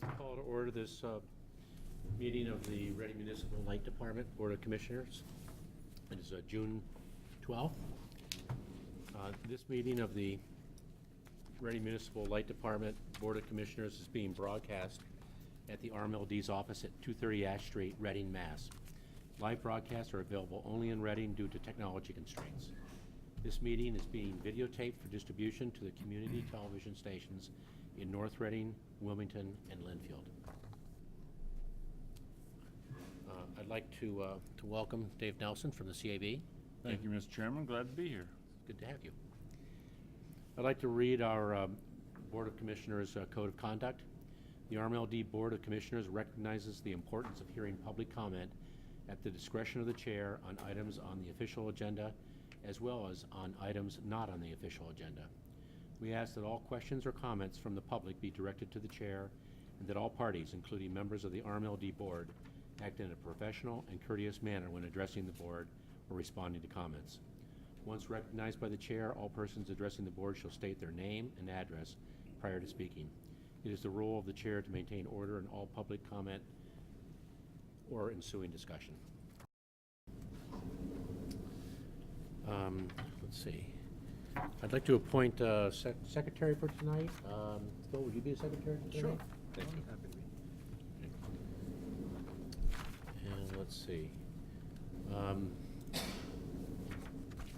like to call to order this meeting of the Reading Municipal Light Department Board of Commissioners. It is June 12th. This meeting of the Reading Municipal Light Department Board of Commissioners is being broadcast at the Rmld's office at 230 Ash Street, Reading, Mass. Live broadcasts are available only in Reading due to technology constraints. This meeting is being videotaped for distribution to the community television stations in North Reading, Wilmington, and Linfield. I'd like to welcome Dave Nelson from the CAB. Thank you, Mr. Chairman. Glad to be here. Good to have you. I'd like to read our Board of Commissioners Code of Conduct. The Rmld Board of Commissioners recognizes the importance of hearing public comment at the discretion of the chair on items on the official agenda as well as on items not on the official agenda. We ask that all questions or comments from the public be directed to the chair and that all parties, including members of the Rmld Board, act in a professional and courteous manner when addressing the board or responding to comments. Once recognized by the chair, all persons addressing the board shall state their name and address prior to speaking. It is the role of the chair to maintain order in all public comment or ensuing discussion. Let's see. I'd like to appoint secretary for tonight. Phil, would you be a secretary for tonight? Sure. Thank you. Happy to be. And let's see.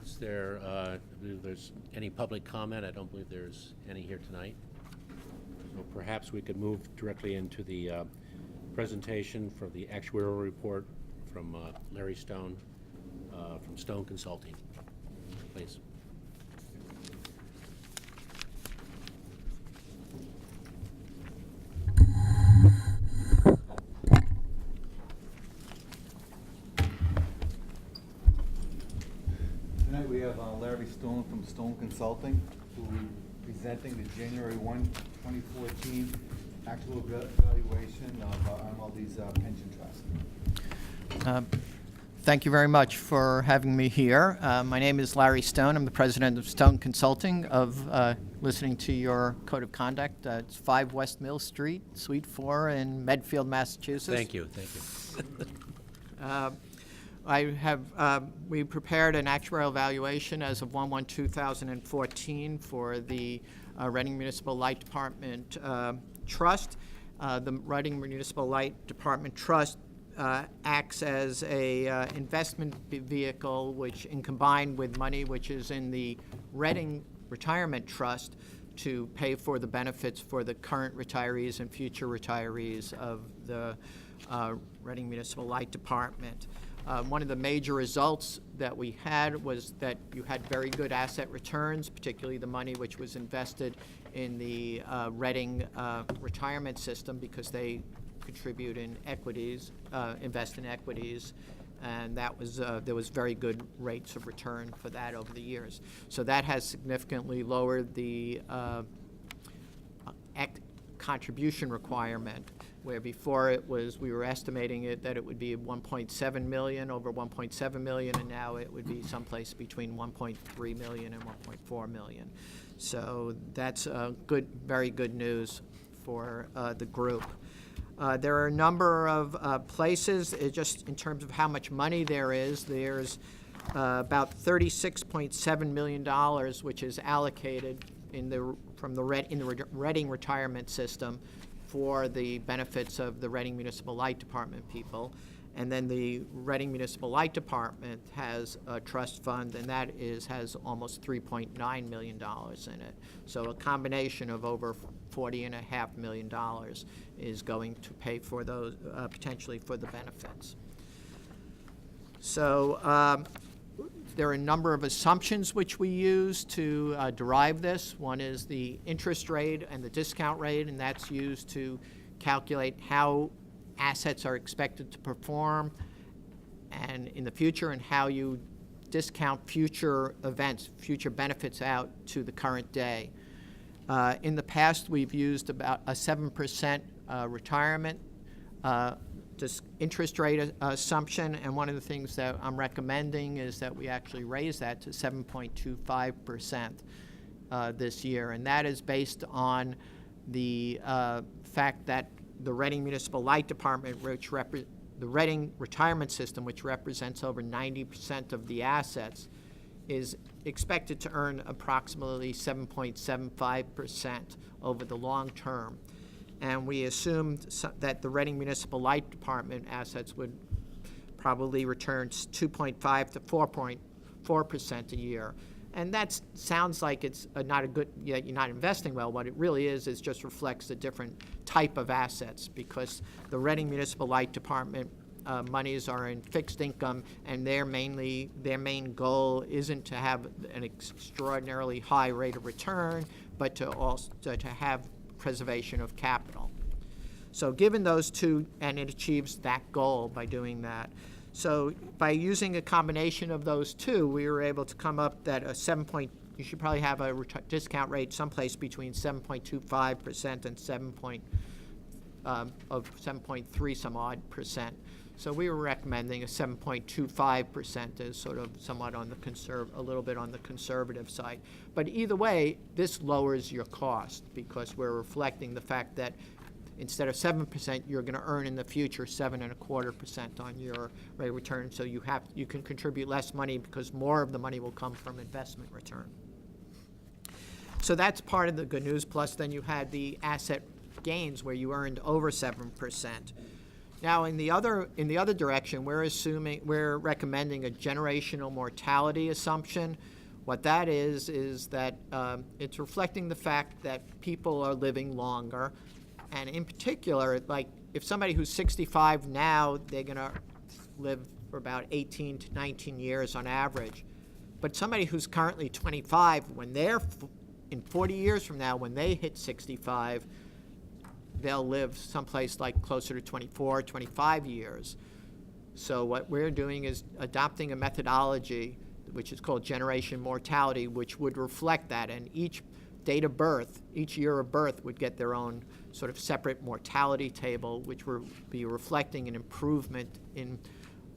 Is there, I believe there's any public comment? I don't believe there's any here tonight. So perhaps we could move directly into the presentation for the actuarial report from Larry Stone from Stone Consulting. Please. Tonight we have Larry Stone from Stone Consulting, who will be presenting the January 1, 2014 actual valuation of Rmld's pension trust. Thank you very much for having me here. My name is Larry Stone. I'm the president of Stone Consulting, listening to your code of conduct. It's 5 West Mill Street, Suite 4 in Medfield, Massachusetts. Thank you. Thank you. We prepared an actuarial valuation as of 1/1/2014 for the Reading Municipal Light Department Trust. The Reading Municipal Light Department Trust acts as a investment vehicle, which, in combined with money which is in the Reading Retirement Trust, to pay for the benefits for the current retirees and future retirees of the Reading Municipal Light Department. One of the major results that we had was that you had very good asset returns, particularly the money which was invested in the Reading retirement system, because they contribute in equities, invest in equities, and that was there was very good rates of return for that over the years. So that has significantly lowered the contribution requirement, where before we were estimating it that it would be 1.7 million, over 1.7 million, and now it would be someplace between 1.3 million and 1.4 million. So that's good, very good news for the group. There are a number of places, just in terms of how much money there is. There's about $36.7 million, which is allocated in the Reading retirement system for the benefits of the Reading Municipal Light Department people. And then the Reading Municipal Light Department has a trust fund, and that has almost $3.9 million in it. So a combination of over $40.5 million is going to pay for those, potentially for the benefits. So there are a number of assumptions which we use to derive this. One is the interest rate and the discount rate, and that's used to calculate how assets are expected to perform and in the future, and how you discount future events, future benefits out to the current day. In the past, we've used about a 7% retirement interest rate assumption, and one of the things that I'm recommending is that we actually raise that to 7.25% this year, and that is based on the fact that the Reading Municipal Light Department, the Reading Retirement System, which represents over 90% of the assets, is expected to earn approximately 7.75% over the long term. And we assumed that the Reading Municipal Light Department assets would probably return 2.5 to 4.4% a year. And that sounds like it's not a good, you're not investing well. What it really is just reflects a different type of assets, because the Reading Municipal Light Department monies are in fixed income, and their main goal isn't to have an extraordinarily high rate of return, but to have preservation of capital. So given those two, and it achieves that goal by doing that. So by using a combination of those two, we were able to come up that you should probably have a discount rate someplace between 7.25% and 7.3 some odd percent. So we were recommending a 7.25% as sort of somewhat on the a little bit on the conservative side. But either way, this lowers your cost, because we're reflecting the fact that instead of 7%, you're going to earn in the future 7.25% on your rate of return. So you can contribute less money, because more of the money will come from investment return. So that's part of the good news. Plus, then you had the asset gains where you earned over 7%. Now, in the other direction, we're recommending a generational mortality assumption. What that is that it's reflecting the fact that people are living longer. And in particular, like if somebody who's 65 now, they're going to live for about 18 to 19 years on average. But somebody who's currently 25, when they're in 40 years from now, when they hit 65, they'll live someplace like closer to 24, 25 years. So what we're doing is adopting a methodology which is called generation mortality, which would reflect that. And each date of birth, each year of birth would get their own sort of separate mortality table, which will be reflecting an improvement in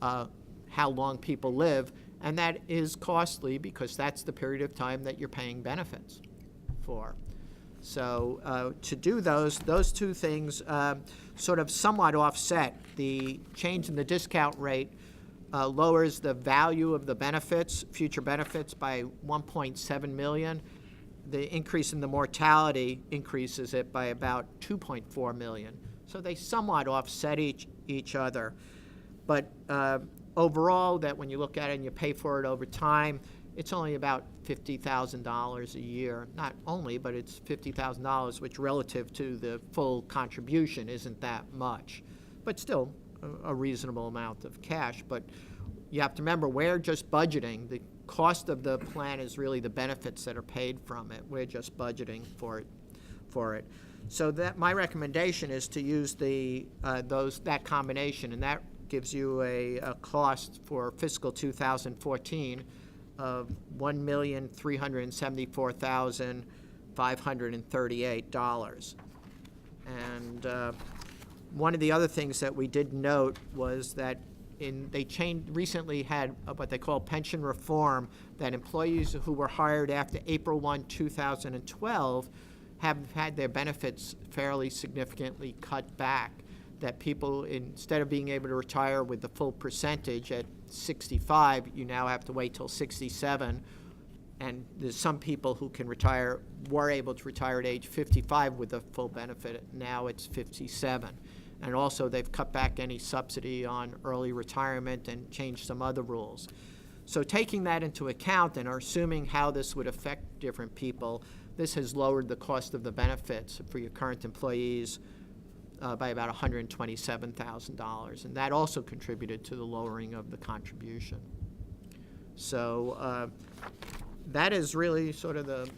how long people live. And that is costly, because that's the period of time that you're paying benefits for. So to do those two things sort of somewhat offset. The change in the discount rate lowers the value of the benefits, future benefits, by $1.7 million. The increase in the mortality increases it by about $2.4 million. So they somewhat offset each other. But overall, that when you look at it and you pay for it over time, it's only about $50,000 a year. Not only, but it's $50,000, which relative to the full contribution isn't that much. But still a reasonable amount of cash. But you have to remember, we're just budgeting. The cost of the plan is really the benefits that are paid from it. We're just budgeting for it. So that my recommendation is to use that combination, and that gives you a cost for fiscal 2014 of $1,374,538. And one of the other things that we did note was that they recently had what they call pension reform, that employees who were hired after April 1, 2012 have had their benefits fairly significantly cut back. That people, instead of being able to retire with the full percentage at 65, you now have to wait till 67. And there's some people who were able to retire at age 55 with the full benefit. Now it's 57. And also they've cut back any subsidy on early retirement and changed some other rules. So taking that into account and assuming how this would affect different people, this has lowered the cost of the benefits for your current employees by about $127,000, and that also contributed to the lowering of the contribution. So that is really sort of the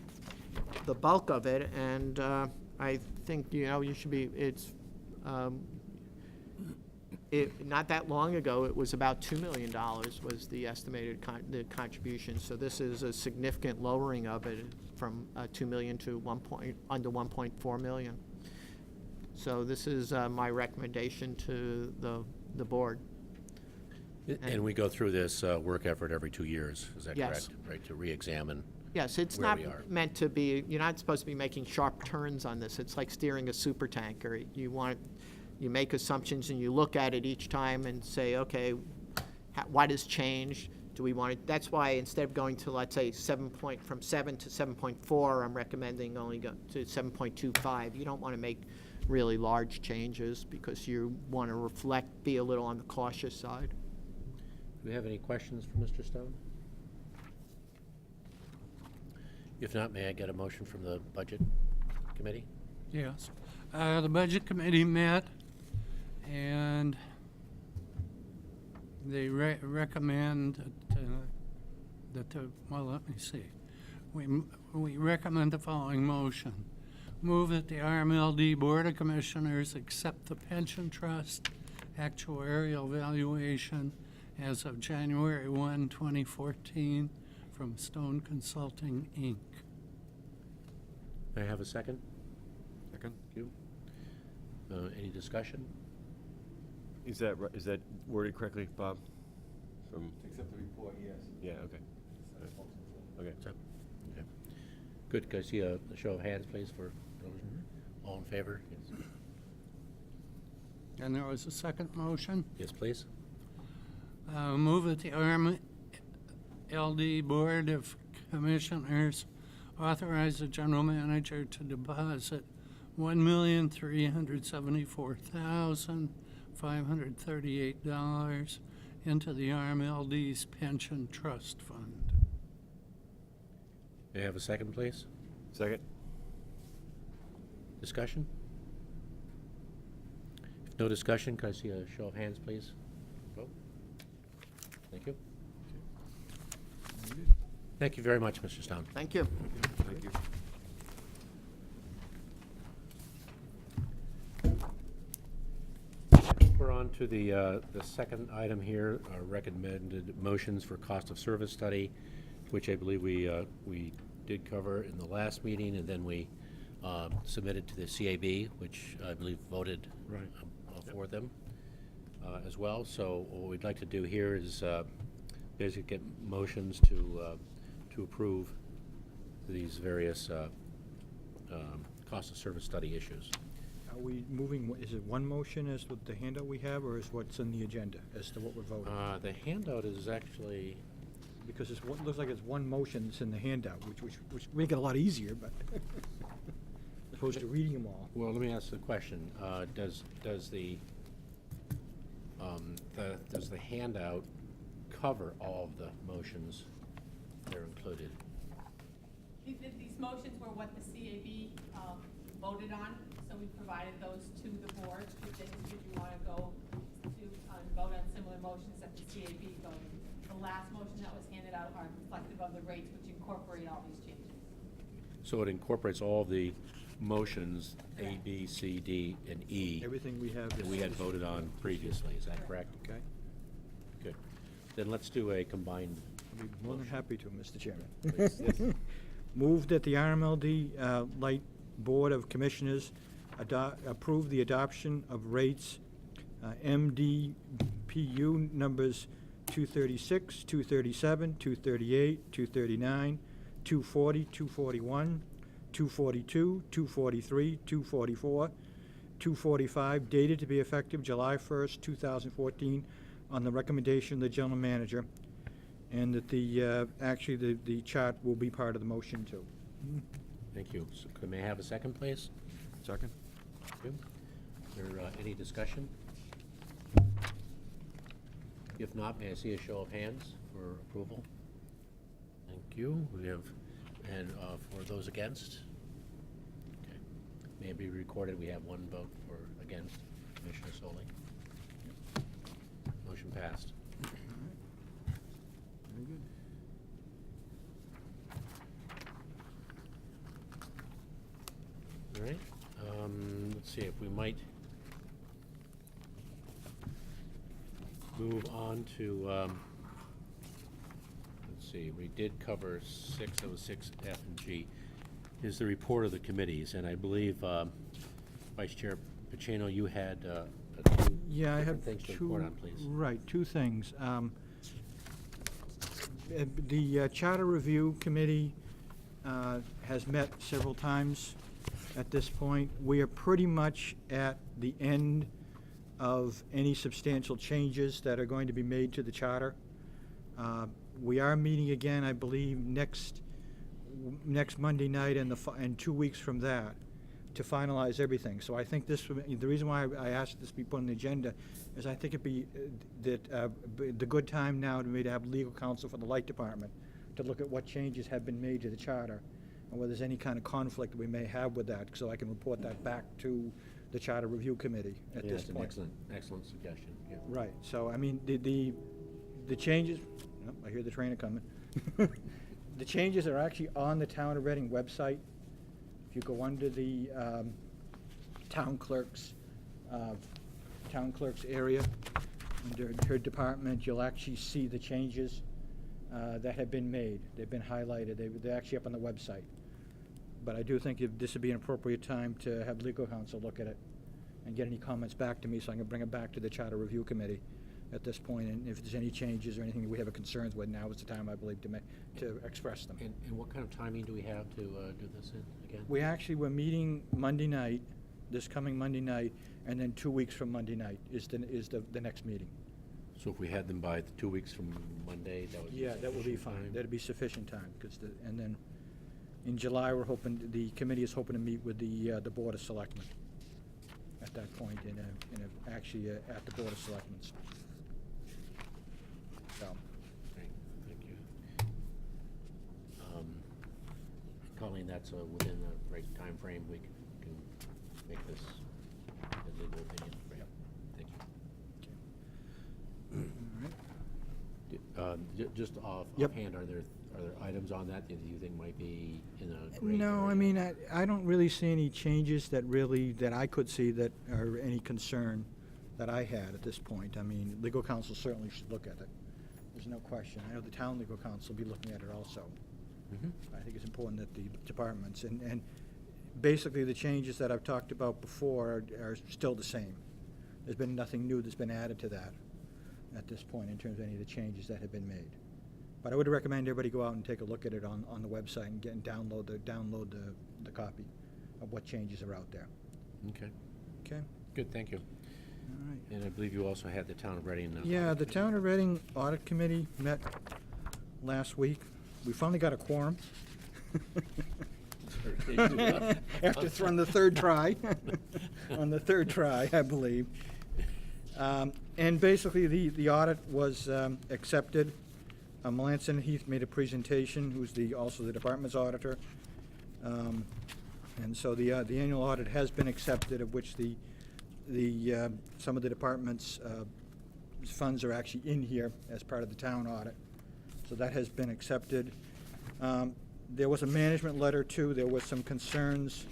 bulk of it, and I think you should be. Not that long ago, it was about $2 million was the estimated contribution. So this is a significant lowering of it from $2 million to under $1.4 million. So this is my recommendation to the board. And we go through this work effort every 2 years, is that Yes. correct? Right, to re-examine. Yes, it's where not we are. meant to be, you're not supposed to be making sharp turns on this. It's like steering a super tanker. You want you make assumptions and you look at it each time and say, okay, what has changed? Do we want to, that's why instead of going to, let's say, from 7 to 7.4, I'm recommending only go to 7.25. You don't want to make really large changes because you want to be a little on the cautious side. Do we have any questions for Mr. Stone? If not, may I get a motion from the Budget Committee? Yes. The Budget Committee met, and they recommend well, let me see. We recommend the following motion. Move that the RMLD Board of Commissioners accept the pension trust actuarial valuation as of January 1, 2014 from Stone Consulting, Inc. May I have a second? Second. Thank you. Any discussion? Is that worded correctly, Bob? From, Except the report, yes. yeah, okay. Okay. So, okay. Good. Could I see a show of hands, please, for all in favor? Yes. And there was a second motion. Yes, please. Move that the RMLD Board of Commissioners authorize the general manager to deposit $1,374,538 into the RMLD's pension trust fund. May I have a second, please? Second? Discussion? If no discussion, could I see a show of hands, please? Vote. Thank you. Thank you very much, Mr. Stone. Thank you. Thank you. We're on to the second item here, recommended motions for cost of service study, which I believe we did cover in the last meeting, and then we submitted to the CAB, which I believe voted for them as well. So what we'd like to do here is basically get motions to approve these various cost of service study issues. Are we moving, is it one motion as with the handout we have, or is what's on the agenda as to what we're voting? The handout is actually, Because it looks like it's one motion that's in the handout, which make it a lot easier, but as opposed to reading them all. well, let me ask the question. Does the handout cover all of the motions that are included? These motions were what the CAB voted on, so we provided those to the board. If you want to go to vote on similar motions that the CAB voted. The last motion that was handed out are reflective of the rates, which incorporate all these changes. So it incorporates all the motions, A, B, C, D, and E, Everything we have. that we had voted on previously. Is that correct? Okay. Good. Then let's do a combined. I'd be more than happy to, Mr. Chairman. Please, yes. Move that the RMLD Light Board of Commissioners approve the adoption of rates MDPU numbers 236, 237, 238, 239, 240, 241, 242, 243, 244, 245, dated to be effective July 1st, 2014, on the recommendation of the general manager, and that the chart will be part of the motion too. Thank you. So may I have a second, please? Second? Thank you. Is there any discussion? If not, may I see a show of hands for approval? Thank you. We have, and for those against? Okay. May it be recorded, we have one vote for against, Commissioner Solly. Motion passed. Very good. All right. Let's see if we might move on to, let's see, we did cover 606 F and G, is the report of the committees, and I believe Vice Chair Pacino, you had two Yeah, I have different things to two. report on, please. Right, two things. The Charter Review Committee has met several times at this point. We are pretty much at the end of any substantial changes that are going to be made to the charter. We are meeting again, I believe, next Monday night and 2 weeks from that to finalize everything. So I think the reason why I asked this be put on the agenda is I think it'd be the good time now to me to have legal counsel for the light department to look at what changes have been made to the charter and whether there's any kind of conflict that we may have with that, so I can report that back to the Charter Review Committee at Yeah, this that's an point. excellent suggestion, yeah. Right, so, I mean, the changes, oh, I hear the trainer coming. The changes are actually on the Town of Reading website. If you go under the town clerk's area, under her department, you'll actually see the changes that have been made. They've been highlighted, they're actually up on the website. But I do think this would be an appropriate time to have legal counsel look at it and get any comments back to me, so I can bring it back to the Charter Review Committee at this point, and if there's any changes or anything that we have concerns with, now is the time, I believe, to express them. And what kind of timing do we have to do this in again? We're meeting Monday night, this coming Monday night, and then 2 weeks from Monday night is the next meeting. So if we had them by 2 weeks from Monday, that would be Yeah, that would be sufficient fine. time? That'd be sufficient time, and then in July, the committee is hoping to meet with the Board of Selectmen at that point, actually at the Board of Selectmen's. So, Great, thank you. Colleen, that's within the right time frame. We can make this a legal opinion. Great. Thank you. all right. Just Yep. offhand, are there items on that you think might be in a gray No, I area? mean, I don't really see any changes that I could see that are any concern that I had at this point. I mean, legal counsel certainly should look at it. There's no question. I know the town legal counsel will be looking at it also. Mhm. I think it's important that the departments, and basically the changes that I've talked about before are still the same. There's been nothing new that's been added to that at this point in terms of any of the changes that have been made. But I would recommend everybody go out and take a look at it on the website and download the copy of what changes are out there. Okay, Okay? good, thank you. All right. And I believe you also had the Town of Reading. Yeah, the Town of Reading Audit Committee met last week. We finally got a quorum. After on the third try, I believe. And basically, the audit was accepted. Melanson Heath made a presentation, who's also the department's auditor. And so the annual audit has been accepted, of which some of the department's funds are actually in here as part of the town audit. So that has been accepted. There was a management letter too. There was some concerns.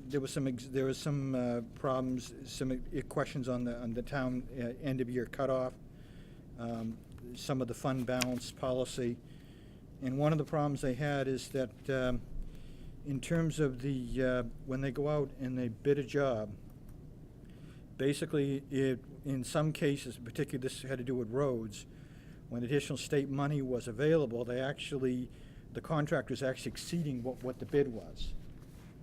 There was some problems, some questions on the town end of year cutoff. Some of the fund balance policy. And one of the problems they had is that in terms of when they go out and they bid a job, basically in some cases, particularly this had to do with roads, when additional state money was available, the contract was actually exceeding what the bid was.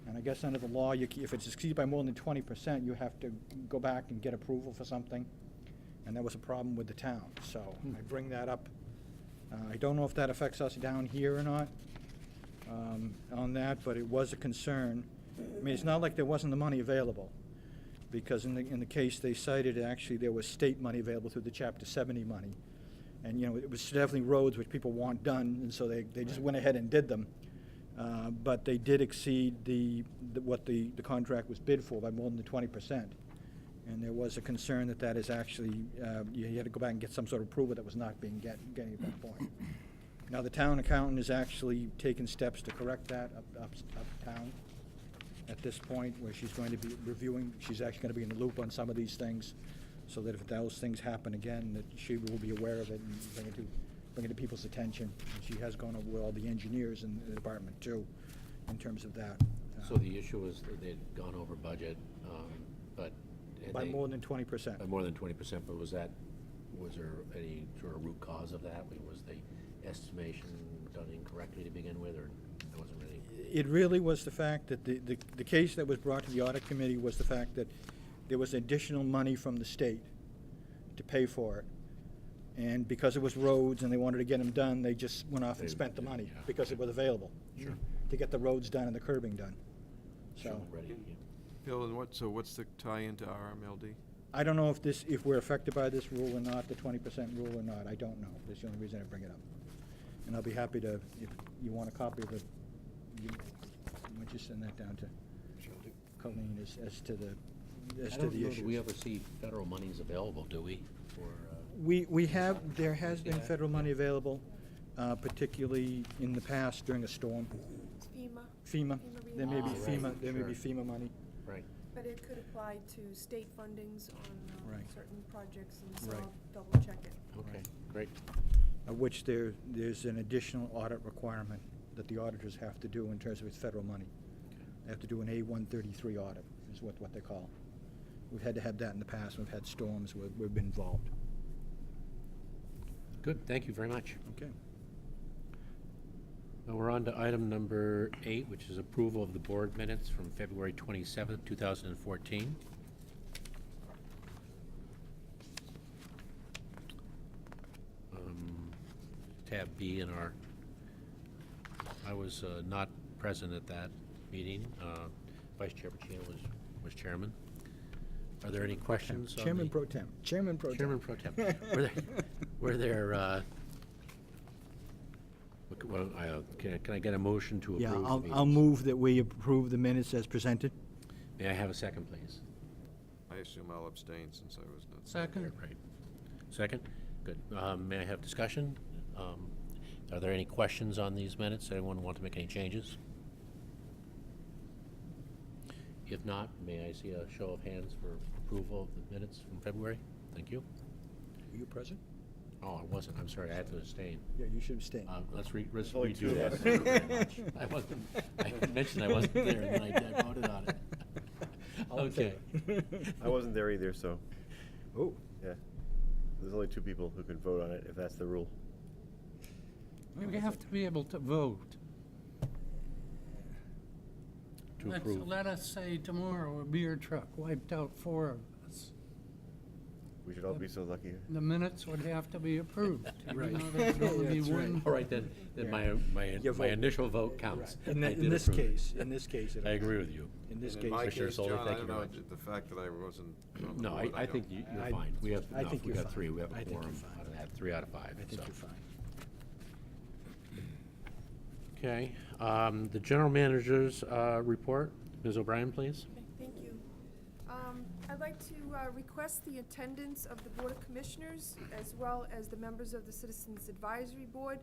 And I guess under the law, if it's exceeded by more than 20%, you have to go back and get approval for something. And that was a problem with the town, so I bring that up. I don't know if that affects us down here or not on that, but it was a concern. I mean, it's not like there wasn't the money available, because in the case they cited, actually there was state money available through the Chapter 70 money. And, it was definitely roads which people want done, and so they just went ahead and did them. But they did exceed what the contract was bid for by more than the 20%. And there was a concern that is actually, you had to go back and get some sort of approval that was not getting at that point. Now, the town accountant is actually taking steps to correct that uptown at this point, where she's going to be reviewing, she's actually going to be in the loop on some of these things, so that if those things happen again, that she will be aware of it and bring it to people's attention. And she has gone over with all the engineers in the department too, in terms of that. So the issue was that they'd gone over budget, but. By more than 20%. By more than 20%, but was there any sort of root cause of that? Was the estimation done incorrectly to begin with, or that wasn't really? It really was the fact that the case that was brought to the audit committee was the fact that there was additional money from the state to pay for it. And because it was roads and they wanted to get them done, they just went off and spent the money because it was available. Sure. To get the roads done and the curbing done. So, Shovel-ready, yeah. Bill, and what's the tie into RMLD? I don't know if we're affected by this rule or not, the 20% rule or not, I don't know. That's the only reason I bring it up. And I'll be happy to, if you want a copy of it, you, why don't you send that down to Colleen as to the I don't know, issues. do we ever see federal monies available, do we, for, We have, there has been Yeah. federal money available, particularly in the past during a storm. FEMA, FEMA, there may be Ah, right, FEMA, there may be sure. FEMA money. right? but it could apply to state fundings on Right. certain projects, and so Right. I'll double check it. Okay, great. Of which there's an additional audit requirement that the auditors have to do in terms of its federal money. They have to do an A-133 audit, is what they call. We've had to have that in the past, we've had storms, we've been involved. Good, thank you very much. Okay. Now we're on to item number 8, which is approval of the board minutes from February 27th, 2014. Tab B in our, I was not present at that meeting. Vice Chair Pacino was chairman. Are there any questions? on Chairman the- Pro Tem, Chairman Pro Tem. Chairman Pro Tem. Were there, can I get a motion to approve Yeah, the I'll meetings? move that we approve the minutes as presented. May I have a second, please? I assume I'll abstain since I was not. Second. Right. Second? Good. May I have discussion? Are there any questions on these minutes? Anyone want to make any changes? If not, may I see a show of hands for approval of the minutes from February? Thank you. Were you present? Oh, I wasn't. I'm sorry. I had to abstain. Yeah, you should abstain. Let's only two redo of that. us. Thank you very much. I mentioned I wasn't there, and then I voted on it. All in Okay. favor? I wasn't there either, so, Oh, yeah. There's only 2 people who can vote on it, if that's the rule. We have to be able to vote. To approve. Let us say tomorrow a beer truck wiped out 4 of us. We should all be so lucky. The minutes would have to be approved. Right. Even though there's only That's right. one. All right, then Yeah. my Your vote. initial vote counts. in I in did this approve it. case, in this case. I agree with you. In this And case. in my Commissioner case, Solly, John, thank I you don't very know, much. the fact that I wasn't on the No, board, I don't- think you're I- fine. We have I enough. think We you're got 3. fine. We have I a think you're quorum. fine. Out of that, 3 out of 5. I think so. you're fine. Okay, the general manager's report. Ms. O'Brien, please. Okay, thank you. I'd like to request the attendance of the Board of Commissioners, as well as the members of the Citizens Advisory Board,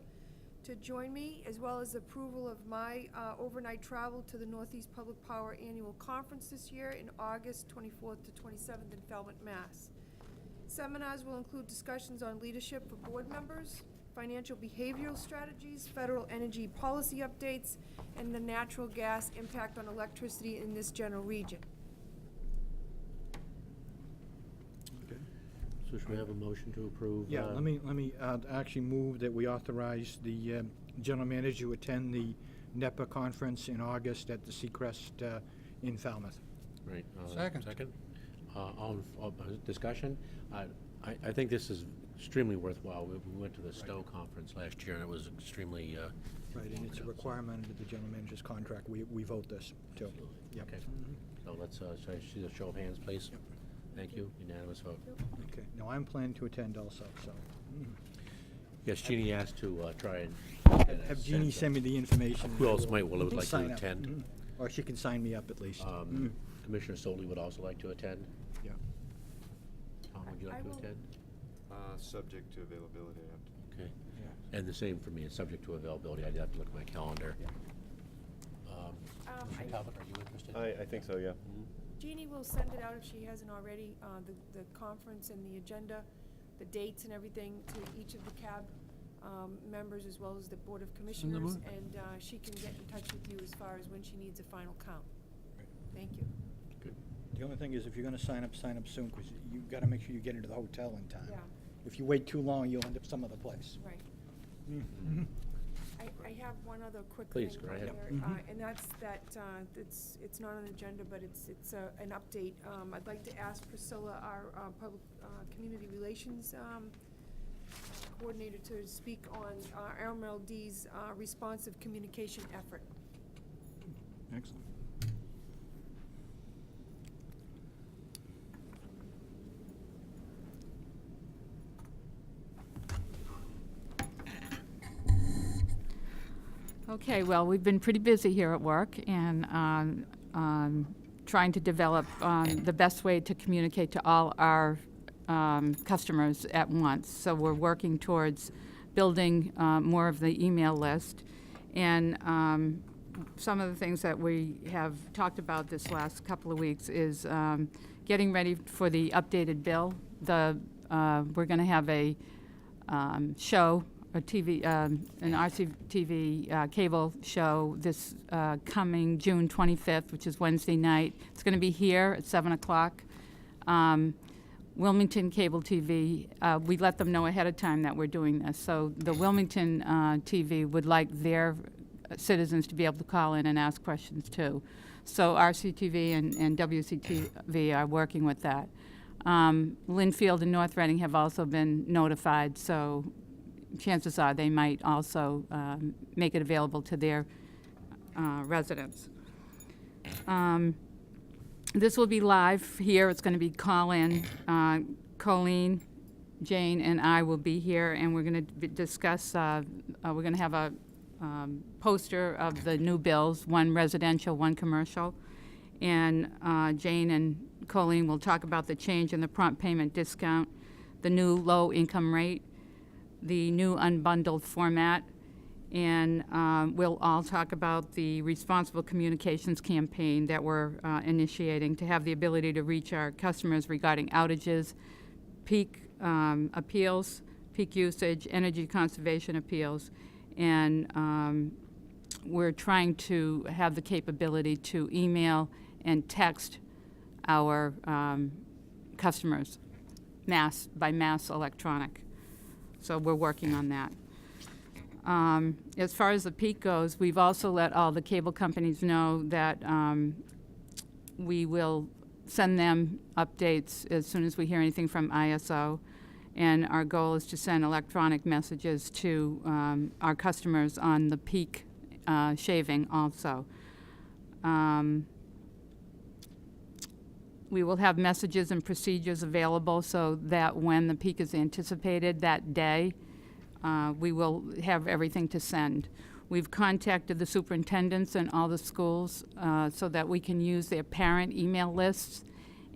to join me, as well as approval of my overnight travel to the Northeast Public Power Annual Conference this year in August 24th to 27th in Falmouth, Mass. Seminars will include discussions on leadership for board members, financial behavioral strategies, federal energy policy updates, and the natural gas impact on electricity in this general region. So should we have a motion to approve? Yeah, let me actually move that we authorize the general manager to attend the NEPA conference in August at the Seacrest in Falmouth. Right. Second. Second. Discussion? I think this is extremely worthwhile. We went to the Stowe conference last year, and it was extremely. Right, and it's a requirement under the general manager's contract. We vote this, too. Yep. Okay. So let's, should I see a show of hands, please? Yep. Thank you. Unanimous vote. Okay, now I'm planning to attend also, so. Yes, Jeannie asked to try and. get a Have Jeannie sense of send me the information. Who else might would like Sign to up. attend? Mhm. Or she can sign me up at least. Commissioner Solly would also like to attend. Yeah. Tom, would you I like to will- attend? Subject to availability, I have to. Okay. Yeah. And the same for me, it's subject to availability. I'd have to look at my calendar. Commissioner Talbot, are you interested? I think so, yeah. Jeannie will send it out if she hasn't already, the conference and the agenda, the dates and everything to each of the CAB members, as well as the Board of Commissioners, and she can get in touch with you as far as when she needs a final count. Thank you. Good. The only thing is, if you're gonna sign up soon, because you've gotta make sure you get into the hotel in time. Yeah, If you wait too long, you'll end up some other place. right. I have one other quick Please, thing go on ahead. there, and that's that, it's not on the agenda, but it's an update. I'd like to ask Priscilla, our public, community relations, coordinator, to speak on RMLD's responsive communication effort. Excellent. Okay, well, we've been pretty busy here at work and trying to develop the best way to communicate to all our customers at once. So we're working towards building more of the email list. And some of the things that we have talked about this last couple of weeks is getting ready for the updated bill. We're going to have a show, a TV, an RCTV cable show this coming June 25th, which is Wednesday night. It's going to be here at 7 o'clock. Wilmington Cable TV, we let them know ahead of time that we're doing this. So the Wilmington TV would like their citizens to be able to call in and ask questions too. So RCTV and WCTV are working with that. Linfield and North Reading have also been notified, so chances are they might also make it available to their residents. This will be live here. It's going to be call-in. Colleen, Jane, and I will be here, and we're going to discuss, we're going to have a poster of the new bills, one residential, one commercial. And Jane and Colleen will talk about the change in the prompt payment discount, the new low income rate, the new unbundled format, and we'll all talk about the responsible communications campaign that we're initiating to have the ability to reach our customers regarding outages, peak appeals, peak usage, energy conservation appeals, and we're trying to have the capability to email and text our customers by mass electronic. So we're working on that. As far as the peak goes, we've also let all the cable companies know that we will send them updates as soon as we hear anything from ISO. And our goal is to send electronic messages to our customers on the peak shaving also. We will have messages and procedures available so that when the peak is anticipated that day, we will have everything to send. We've contacted the superintendents in all the schools so that we can use their parent email lists.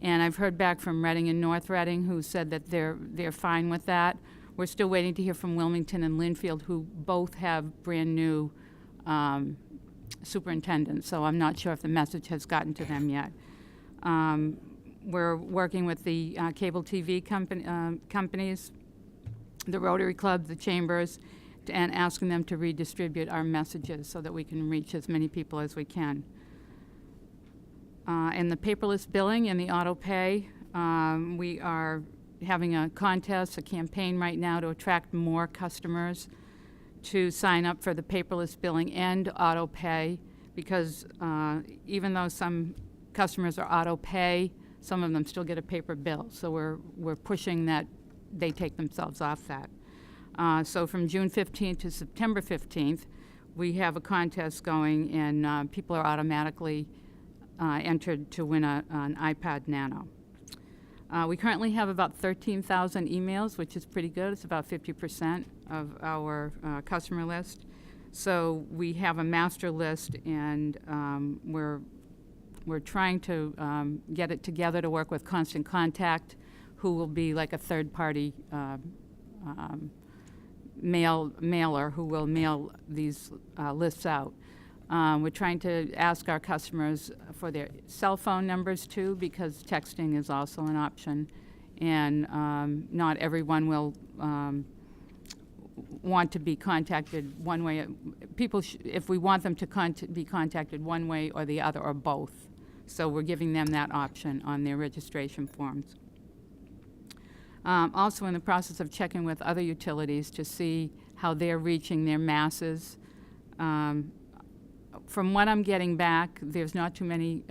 And I've heard back from Reading and North Reading, who said that they're fine with that. We're still waiting to hear from Wilmington and Linfield, who both have brand new superintendents. So I'm not sure if the message has gotten to them yet. We're working with the cable TV companies, the Rotary Club, the chambers, and asking them to redistribute our messages so that we can reach as many people as we can. And the paperless billing and the auto pay, we are having a contest, a campaign right now to attract more customers to sign up for the paperless billing and auto pay, because even though some customers are auto pay, some of them still get a paper bill. So we're pushing that they take themselves off that. So from June 15th to September 15th, we have a contest going, and people are automatically entered to win an iPad Nano. We currently have about 13,000 emails, which is pretty good. It's about 50% of our customer list. So we have a master list, and we're trying to get it together to work with Constant Contact, who will be like a third-party mailer who will mail these lists out. We're trying to ask our customers for their cell phone numbers too, because texting is also an option, and not everyone will want to be contacted one way. People, if we want them to be contacted one way or the other or both, so we're giving them that option on their registration forms. Also in the process of checking with other utilities to see how they're reaching their masses. From what I'm getting back, there's not too many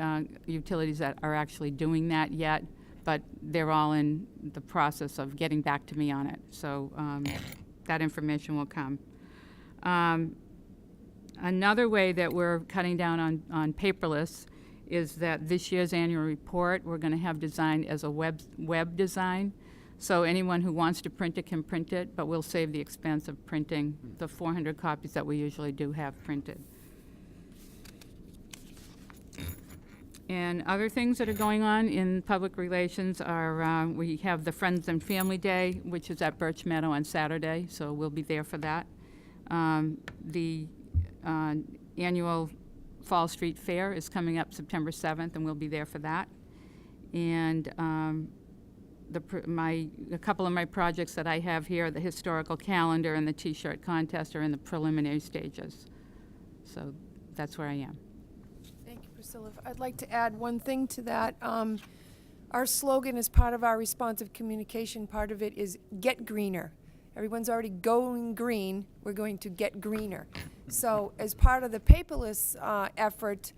utilities that are actually doing that yet, but they're all in the process of getting back to me on it. So that information will come. Another way that we're cutting down on paperless is that this year's annual report, we're going to have designed as a web design. So anyone who wants to print it can print it, but we'll save the expense of printing the 400 copies that we usually do have printed. And other things that are going on in public relations are, we have the Friends and Family Day, which is at Birch Meadow on Saturday, so we'll be there for that. The annual Fall Street Fair is coming up September 7th, and we'll be there for that. And a couple of my projects that I have here, the historical calendar and the T-shirt contest, are in the preliminary stages. So that's where I am. Thank you, Priscilla. I'd like to add one thing to that. Our slogan is part of our responsive communication. Part of it is get greener. Everyone's already going green. We're going to get greener. So as part of the paperless effort,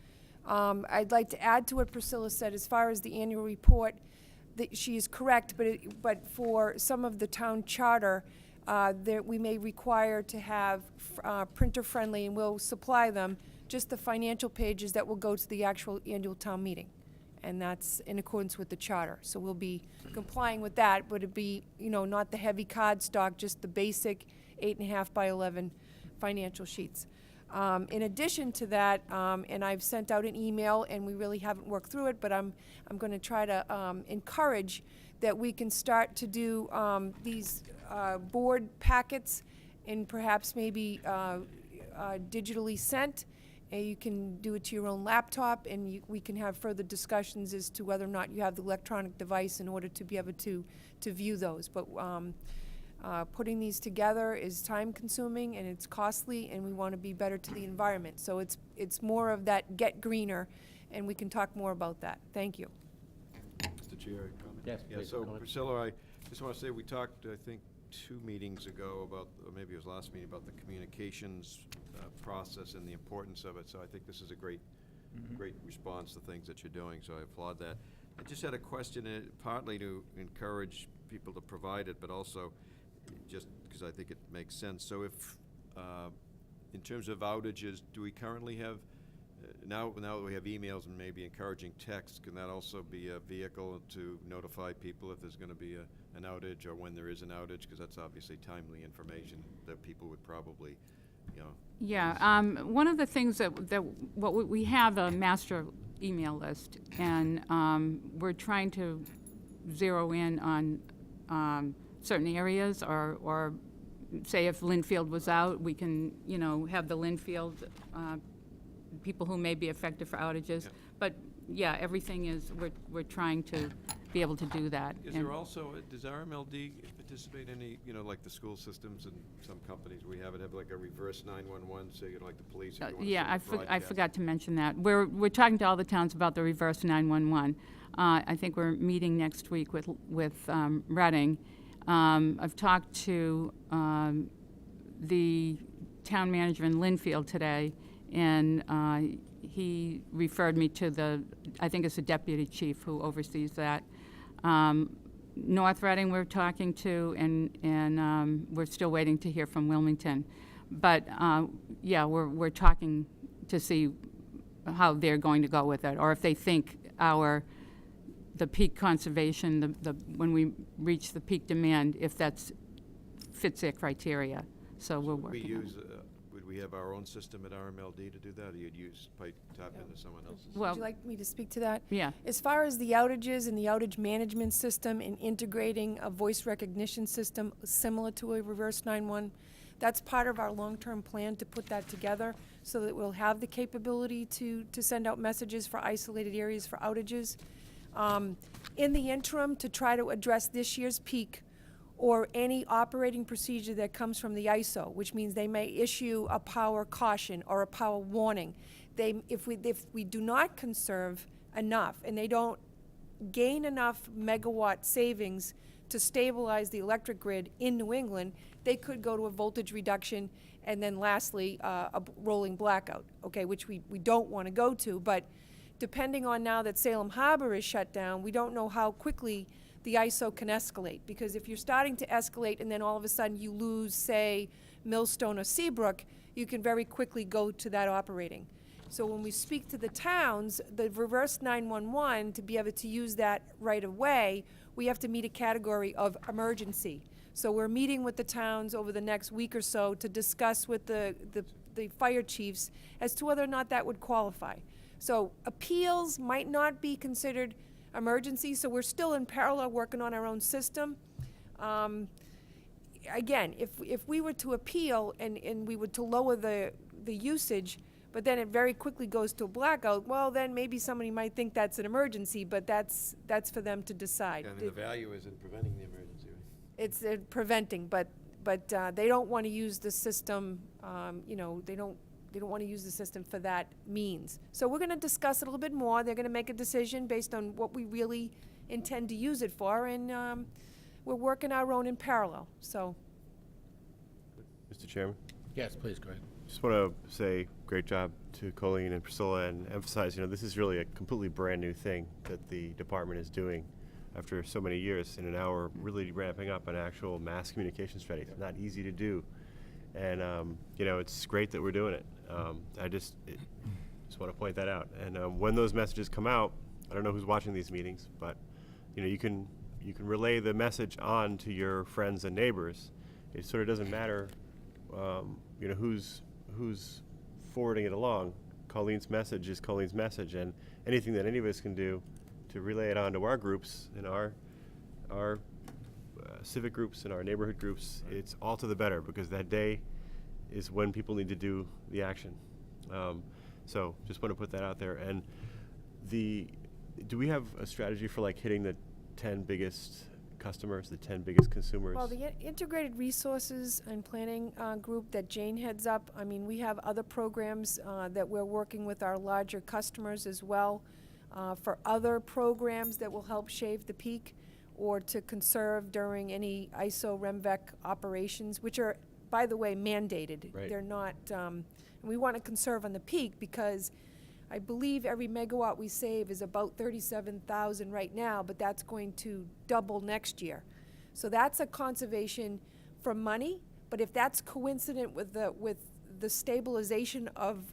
I'd like to add to what Priscilla said as far as the annual report. That she is correct, but for some of the town charter, we may require to have printer-friendly, and we'll supply them, just the financial pages that will go to the actual annual town meeting. And that's in accordance with the charter. So we'll be complying with that, but it'd be, not the heavy card stock, just the basic 8.5 by 11 financial sheets. In addition to that, and I've sent out an email, and we really haven't worked through it, but I'm going to try to encourage that we can start to do these board packets, and perhaps maybe digitally sent. You can do it to your own laptop, and we can have further discussions as to whether or not you have the electronic device in order to be able to view those. But putting these together is time-consuming and it's costly, and we want to be better to the environment. So it's more of that get greener, and we can talk more about that. Thank you. Mr. Chair, a comment? Yes, Yeah, please, so go ahead. Priscilla, I just want to say, we talked, I think, 2 meetings ago about, or maybe it was last meeting, about the communications process and the importance of it. So I think this is a great response to things that you're doing, so I applaud that. I just had a question, partly to encourage people to provide it, but also just because I think it makes sense. So if, in terms of outages, do we currently have, now that we have emails and maybe encouraging text, can that also be a vehicle to notify people if there's going to be an outage, or when there is an outage? Because that's obviously timely information that people would probably, Yeah, one of the things we have a master email list, and we're trying to zero in on certain areas, or say if Linfield was out, we can, have the Linfield people who may be affected for outages. Yeah. But yeah, everything is, we're trying to be able to do that. Is there also, does RMLD participate any, like the school systems and some companies, we have like a reverse 911, so like the police? If you wanna Yeah, send a I broadcast. forgot to mention that. We're talking to all the towns about the reverse 911. I think we're meeting next week with Reading. I've talked to the town manager in Linfield today, and he referred me to I think it's the deputy chief who oversees that. North Reading we're talking to, and we're still waiting to hear from Wilmington. But yeah, we're talking to see how they're going to go with it, or if they think the peak conservation, when we reach the peak demand, if that fits their criteria. So we're working on it. Would we have our own system at RMLD to do that, or you'd tap into someone else's? Well, Would you like me to speak to that? yeah. As far as the outages and the outage management system and integrating a voice recognition system similar to a reverse 911, that's part of our long-term plan to put that together so that we'll have the capability to send out messages for isolated areas for outages. In the interim, to try to address this year's peak or any operating procedure that comes from the ISO, which means they may issue a power caution or a power warning. If we do not conserve enough and they don't gain enough megawatt savings to stabilize the electric grid in New England, they could go to a voltage reduction And then lastly, rolling blackout, okay, which we don't want to go to. But depending on now that Salem Harbor is shut down, we don't know how quickly the ISO can escalate. Because if you're starting to escalate and then all of a sudden you lose, say, Millstone or Seabrook, you can very quickly go to that operating. So when we speak to the towns, the reverse 911, to be able to use that right away, we have to meet a category of emergency. So we're meeting with the towns over the next week or so to discuss with the fire chiefs as to whether or not that would qualify. So appeals might not be considered emergency, so we're still in parallel working on our own system. Again, if we were to appeal and we were to lower the usage, but then it very quickly goes to a blackout, well, then maybe somebody might think that's an emergency, but that's for them to decide. I mean, the value is in preventing the emergency, right? It's preventing, but they don't want to use the system, you know, they don't want to use the system for that means. So we're going to discuss it a little bit more. They're going to make a decision based on what we really intend to use it for, and we're working our own in parallel, so. Mr. Chairman, Yes, please, go ahead. just want to say great job to Colleen and Priscilla and emphasize, this is really a completely brand new thing that the department is doing after so many years, and now we're really ramping up an actual mass communication strategy. It's not easy to do, and it's great that we're doing it. I just want to point that out. And when those messages come out, I don't know who's watching these meetings, but you can relay the message on to your friends and neighbors. It sort of doesn't matter, who's forwarding it along. Colleen's message is Colleen's message, and anything that any of us can do to relay it on to our groups and our civic groups and our neighborhood groups, it's all to the better, because that day is when people need to do the action. So just want to put that out there. And do we have a strategy for hitting the 10 biggest customers, the 10 biggest consumers? Well, the Integrated Resources and Planning group that Jane heads up, I mean, we have other programs that we're working with our larger customers as well for other programs that will help shave the peak or to conserve during any ISO RMVEC operations, which are, by the way, mandated. Right. They're not, and we want to conserve on the peak because I believe every megawatt we save is about 37,000 right now, but that's going to double next year. So that's a conservation for money, but if that's coincident with the stabilization of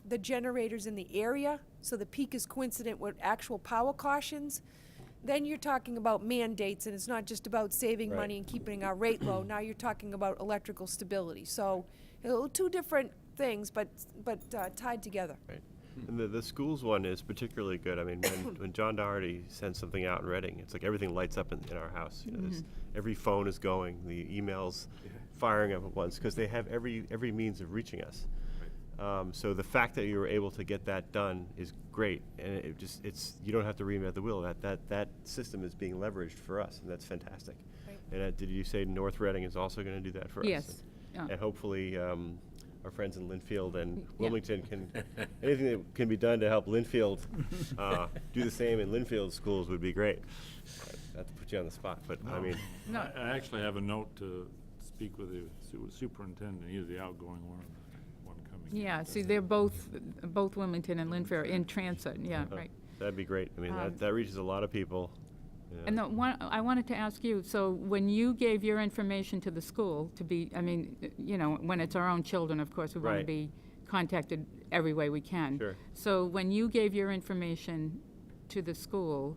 the generators in the area, so the peak is coincident with actual power cautions, then you're talking about mandates, and it's not just about saving Right. money and keeping our rate low. Now you're talking about electrical stability. So two different things, but tied together. Right. And the schools one is particularly good. I mean, when John Doherty sends something out in Reading, it's like everything lights up in our house. Every phone is going, the emails firing up at once, because they have every means of reaching us. So the fact that you were able to get that done is great, and you don't have to reinvent the wheel. That system is being leveraged for us, and that's fantastic. Right. And did you say North Reading is also going to do that for us? Yes. And hopefully our friends in Linfield and Yeah. Wilmington can, anything that can be done to help Linfield do the same in Linfield schools would be great. Not to put you on the spot, but I mean, No. I actually have a note to speak with the superintendent. He's the outgoing one coming in. Yeah, see, they're both Wilmington and Linfair in transit, yeah, right. that'd be great. I mean, that reaches a lot of people. Yeah. And I wanted to ask you, so when you gave your information to the school to be, I mean, when it's our own children, of course, we want to Right. be contacted every way we can. Sure. So when you gave your information to the school,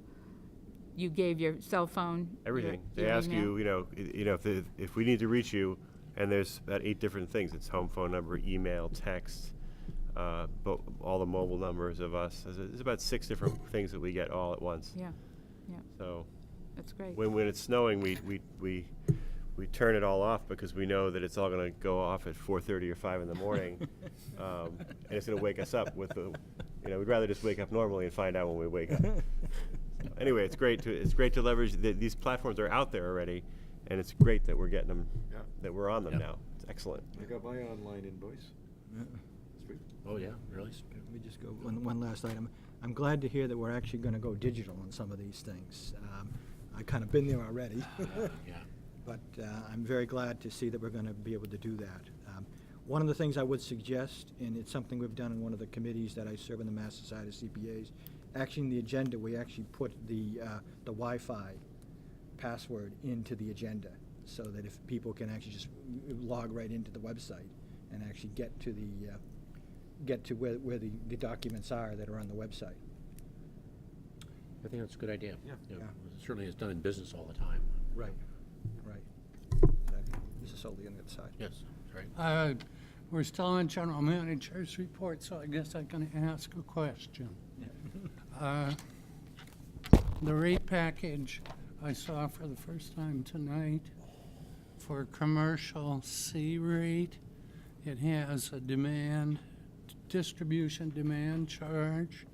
you gave your cell phone? Everything. your They ask email? you, if we need to reach you, and there's about 8 different things. It's home phone number, email, text, but all the mobile numbers of us. There's about 6 different things that we get all at once. Yeah, yeah, So that's great. when it's snowing, we turn it all off because we know that it's all going to go off at 4:30 or 5 in the morning, and it's going to wake us up with the. We'd rather just wake up normally and find out when we wake up. Anyway, it's great to leverage these platforms are out there already, and it's great that we're getting them, Yeah. that we're on them Yeah. now. It's excellent. I got my online invoice. Sweet. Oh, yeah, really? Let me just go one last item. I'm glad to hear that we're actually going to go digital on some of these things. I've kind of been there already. Yeah. But I'm very glad to see that we're going to be able to do that. One of the things I would suggest, and it's something we've done in one of the committees that I serve in the Mass Society of CPAs, actually in the agenda, we actually put the Wi-Fi password into the agenda, so that if people can actually just log right into the website and actually get to where the documents are that are on the website. I think that's a good idea. Yeah. You know, Yeah. Certainly it's done in business all the time. Right. Exactly. This is solely on the other side. Yes, right. We're still on general manager's report, so I guess I can ask a question. The rate package I saw for the first time tonight for commercial C rate, it has a distribution demand charge.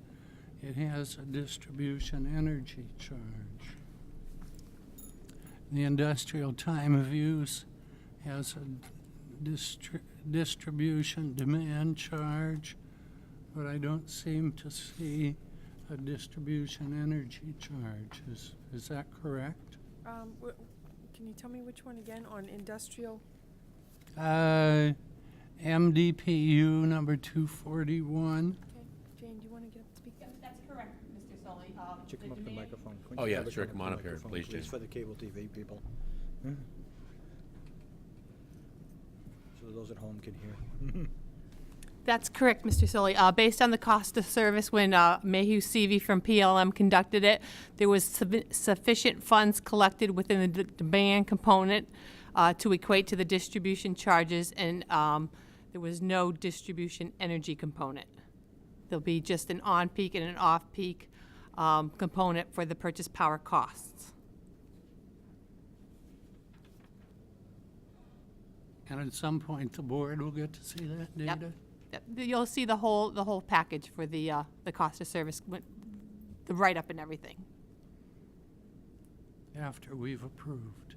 It has a distribution energy charge. The industrial time of use has a distribution demand charge, but I don't seem to see a distribution energy charge. Is that correct? Can you tell me which one again on industrial? MDPU number 241. Okay, Jane, do you want to get up and speak? Yep, that's correct, Mr. Sully. Could you come up to the microphone? Could Oh, you yeah, have it sure, come come to on the up here, microphone, please, Jane. for the cable TV people. So those at home can hear. That's correct, Mr. Sully. Based on the cost of service, when Mayhew Seavey from PLM conducted it, there was sufficient funds collected within the demand component to equate to the distribution charges, and there was no distribution energy component. There'll be just an on-peak and an off-peak component for the purchase power costs. And at some point, the board will get to see that Yep. data? Yep. You'll see the whole package for the cost of service, the write-up and everything. After we've approved.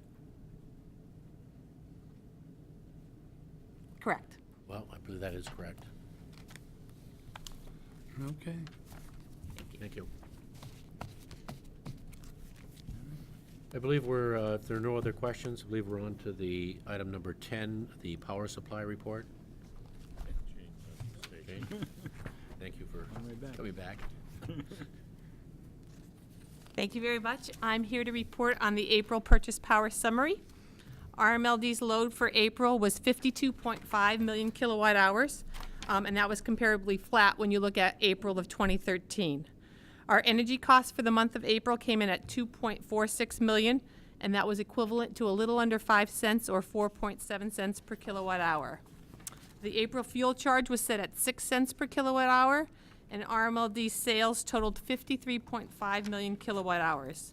Correct. Well, I believe that is correct. Okay. Thank you. I believe if there are no other questions, I believe we're on to the item number 10, the power supply report. Jane, thank you for On my back. coming back. Thank you very much. I'm here to report on the April purchase power summary. RMLD's load for April was 52.5 million kilowatt hours, and that was comparably flat when you look at April of 2013. Our energy costs for the month of April came in at 2.46 million, and that was equivalent to a little under 5 cents or 4.7 cents per kilowatt hour. The April fuel charge was set at 6 cents per kilowatt hour, and RMLD sales totaled 53.5 million kilowatt hours.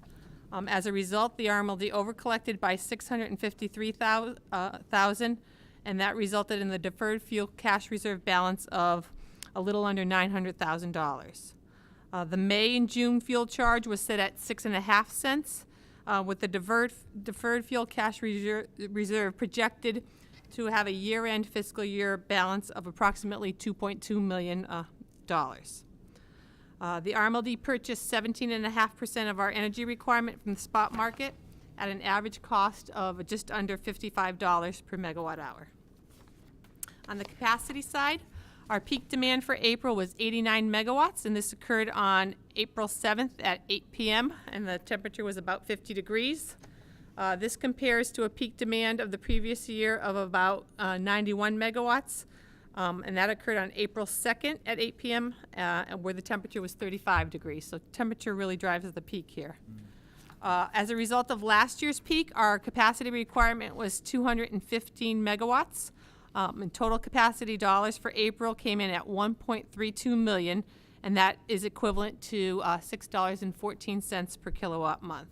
As a result, the RMLD overcollected by 653,000, and that resulted in the deferred fuel cash reserve balance of a little under $900,000. The May and June fuel charge was set at 6.5 cents, with the deferred fuel cash reserve projected to have a year-end fiscal year balance of approximately $2.2 million. The RMLD purchased 17.5% of our energy requirement from the spot market at an average cost of just under $55 per megawatt hour. On the capacity side, our peak demand for April was 89 megawatts, and this occurred on April 7th at 8 p.m., and the temperature was about 50 degrees. This compares to a peak demand of the previous year of about 91 megawatts, and that occurred on April 2nd at 8 p.m., where the temperature was 35 degrees. So temperature really drives the peak here. As a result of last year's peak, our capacity requirement was 215 megawatts. And total capacity dollars for April came in at 1.32 million, and that is equivalent to $6.14 per kilowatt month.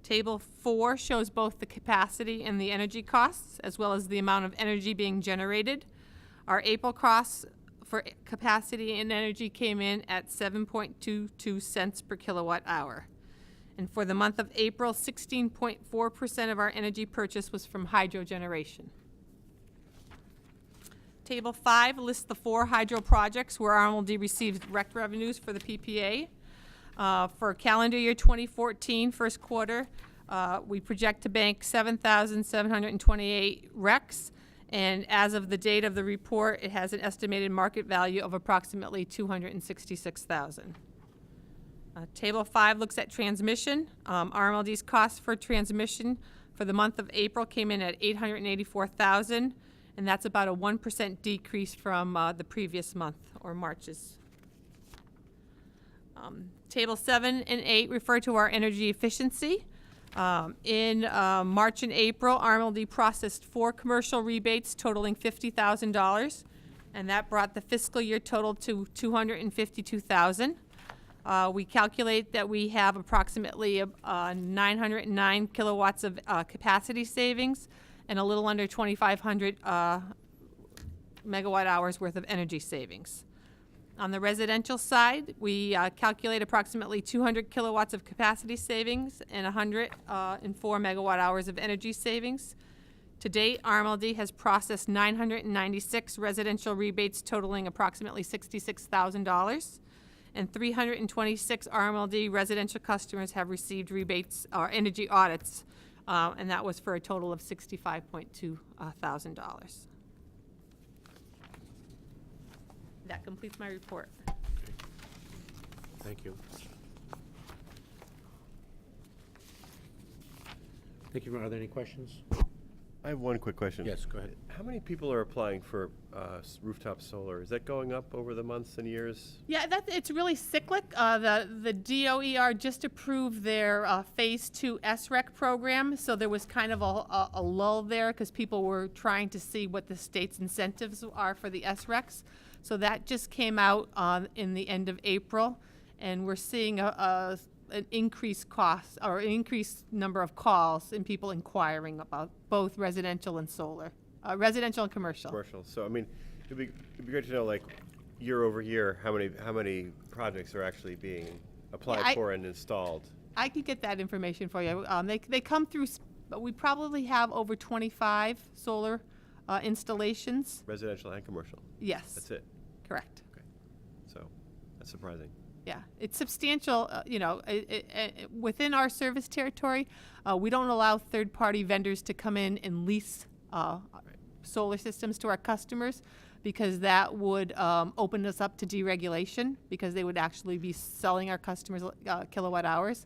Table 4 shows both the capacity and the energy costs, as well as the amount of energy being generated. Our April costs for capacity and energy came in at 7.22 cents per kilowatt hour. And for the month of April, 16.4% of our energy purchase was from hydro generation. Table 5 lists the 4 hydro projects where RMLD received direct revenues for the PPA. For calendar year 2014, first quarter, we project to bank 7,728 RECs, And as of the date of the report, it has an estimated market value of approximately $266,000. Table 5 looks at transmission. RMLD's cost for transmission for the month of April came in at $884,000, and that's about a 1% decrease from the previous month, or March's. Table 7 and 8 refer to our energy efficiency. In March and April, RMLD processed 4 commercial rebates totaling $50,000, and that brought the fiscal year total to $252,000. We calculate that we have approximately 909 kilowatts of capacity savings and a little under 2,500 megawatt hours worth of energy savings. On the residential side, we calculate approximately 200 kilowatts of capacity savings and 104 megawatt hours of energy savings. To date, RMLD has processed 996 residential rebates totaling approximately $66,000. And 326 RMLD residential customers have received rebates or energy audits, and that was for a total of $65.2 thousand. That completes my report. Thank you. Thank you. Are there any questions? I have one quick question. Yes, go ahead. How many people are applying for rooftop solar? Is that going up over the months and years? Yeah, it's really cyclic. The DOER just approved their Phase 2 SREC program, so there was kind of a lull there because people were trying to see what the state's incentives are for the SRECs. So that just came out in the end of April, and we're seeing an increased cost or an increased number of calls and people inquiring about both residential and solar, residential and commercial. Commercial. So I mean, it'd be great to know, like, year over year, how many projects are actually being applied for and installed. I could get that information for you. They come through. We probably have over 25 solar installations. Residential and commercial. Yes. That's it. Correct. Okay. So that's surprising. Yeah, it's substantial. Within our service territory, we don't allow third-party vendors to come in and lease solar systems to our customers because that would open us up to deregulation because they would actually be selling our customers kilowatt hours.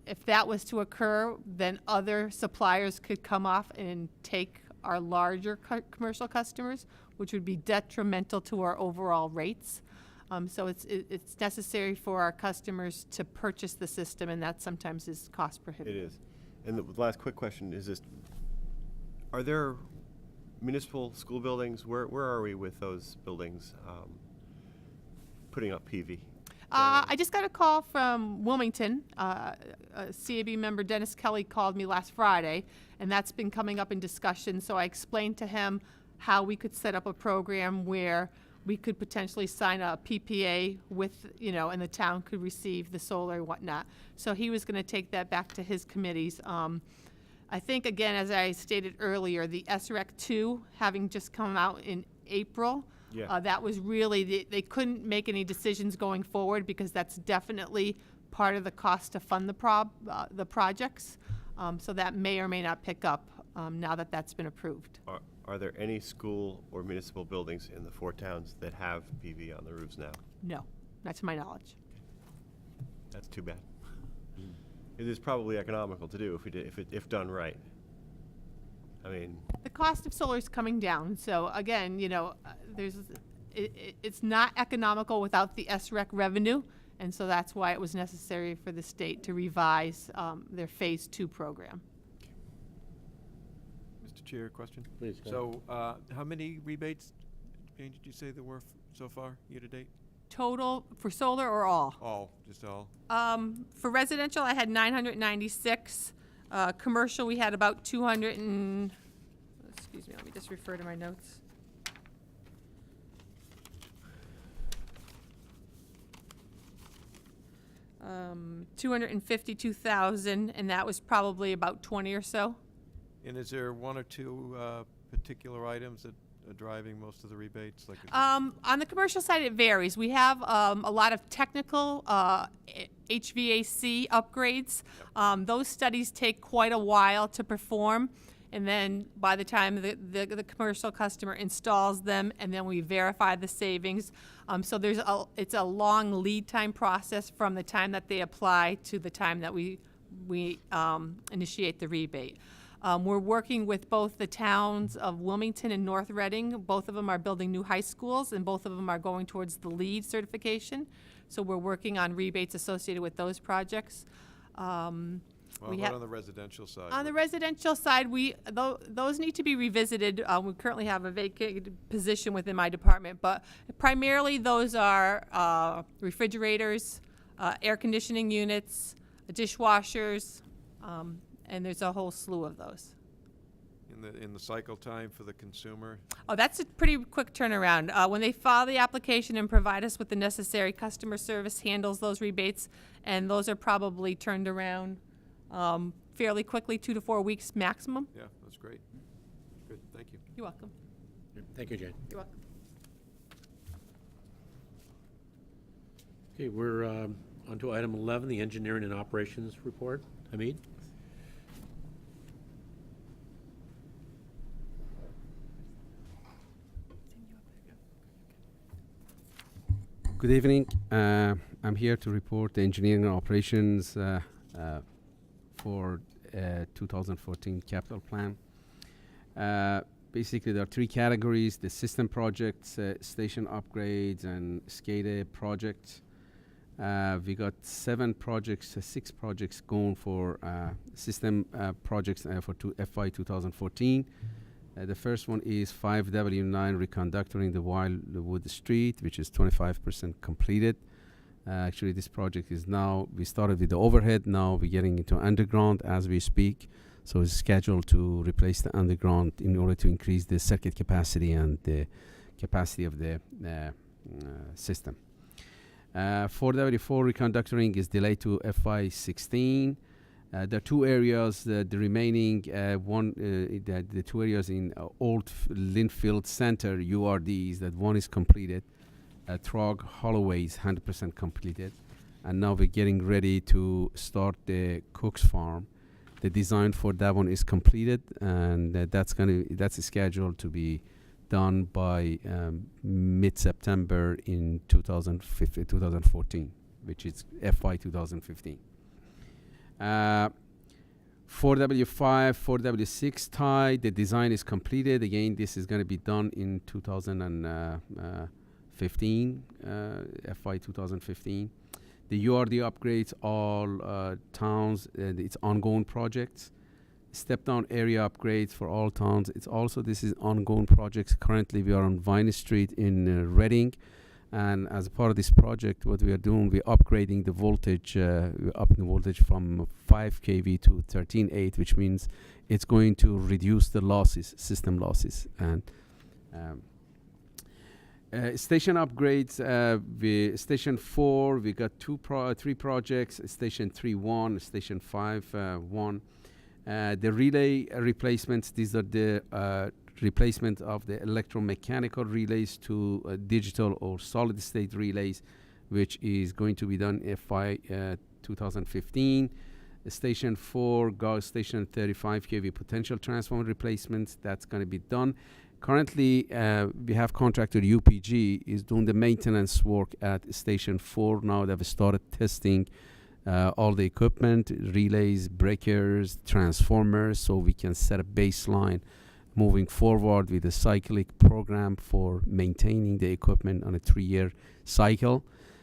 If that was to occur, then other suppliers could come off and take our larger commercial customers, which would be detrimental to our overall rates. So it's necessary for our customers to purchase the system, and that sometimes is cost prohibitive. It is. And the last quick question is this: are there municipal school buildings? Where are we with those buildings putting up PV? I just got a call from Wilmington. A CAB member, Dennis Kelly, called me last Friday, and that's been coming up in discussion. So I explained to him how we could set up a program where we could potentially sign a PPA with, and the town could receive the solar and whatnot. So he was going to take that back to his committees. I think, again, as I stated earlier, the SREC 2 having just come out in April, that was really, they couldn't make any decisions going forward because that's definitely part of the cost to fund the projects. So that may or may not pick up now that that's been approved. Are there any school or municipal buildings in the 4 towns that have PV on the roofs now? No, not to my knowledge. That's too bad. It is probably economical to do if done right. I mean, the cost of solar is coming down. So again, it's not economical without the SREC revenue, and so that's why it was necessary for the state to revise their Phase 2 program. Mr. Chair, question? Please, go So, how many rebates, Jane, did you say there were so far, year to date? Total for solar or all? All, just all? For residential, I had 996. Commercial, we had about 200 and, excuse me, let me just refer to my notes. $252,000, and that was probably about 20 or so. And is there one or two particular items that are driving most of the rebates? Like On the commercial side, it varies. We have a lot of technical HVAC upgrades. Those studies take quite a while to perform, and then by the time the commercial customer installs them, and then we verify the savings. So it's a long lead time process from the time that they apply to the time that we initiate the rebate. We're working with both the towns of Wilmington and North Reading. Both of them are building new high schools, and both of them are going towards the LEED certification. So we're working on rebates associated with those projects. Well, what on the residential side? On the residential side, those need to be revisited. We currently have a vacant position within my department, but primarily those are refrigerators, air conditioning units, dishwashers, and there's a whole slew of those. In the cycle time for the consumer? Oh, that's a pretty quick turnaround. When they file the application and provide us with the necessary customer service, handles those rebates, and those are probably turned around fairly quickly, 2 to 4 weeks maximum. Yeah, that's great. Good, thank you. You're welcome. Thank you, Jane. You're welcome. Okay, we're on to item 11, the engineering and operations report. Hamid? Good evening. I'm here to report the engineering and operations for 2014 capital plan. Basically, there are 3 categories: the system projects, station upgrades, and SCADA projects. We got 7 projects, 6 projects going for system projects for FY 2014. The first one is 5W9 reconductoring the Wildwood Street, which is 25% completed. Actually, this project is now, we started with the overhead, now we're getting into underground as we speak. So it's scheduled to replace the underground in order to increase the circuit capacity and the capacity of the system. 4W4 reconductoring is delayed to FY16. There are 2 areas, the remaining the 2 areas in Old Linfield Center, URDs, that one is completed. Trog Holloway is 100% completed. And now we're getting ready to start the Cook's Farm. The design for that one is completed, and that's scheduled to be done by mid-September in 2014, which is FY 2015. 4W5, 4W6 tie, the design is completed. Again, this is going to be done in 2015, FY 2015. The URD upgrades, all towns, it's ongoing projects. Step-down area upgrades for all towns. This is ongoing projects. Currently, we are on Vine Street in Reading. And as part of this project, what we are doing, we're upgrading the voltage, we're upping the voltage from 5 kV to 13.8, which means it's going to reduce the losses, system losses. And station upgrades, Station 4, we got 3 projects, Station 3-1, Station 5-1. The relay replacements, these are the replacement of the electromechanical relays to digital or solid state relays, which is going to be done FY 2015. Station 4, Gauss Station 35 kV potential transformer replacements, that's going to be done. Currently, we have contractor UPG is doing the maintenance work at Station 4 now. They've started testing all the equipment, relays, breakers, transformers, so we can set a baseline moving forward with a cyclic program for maintaining the equipment on a 3-year cycle.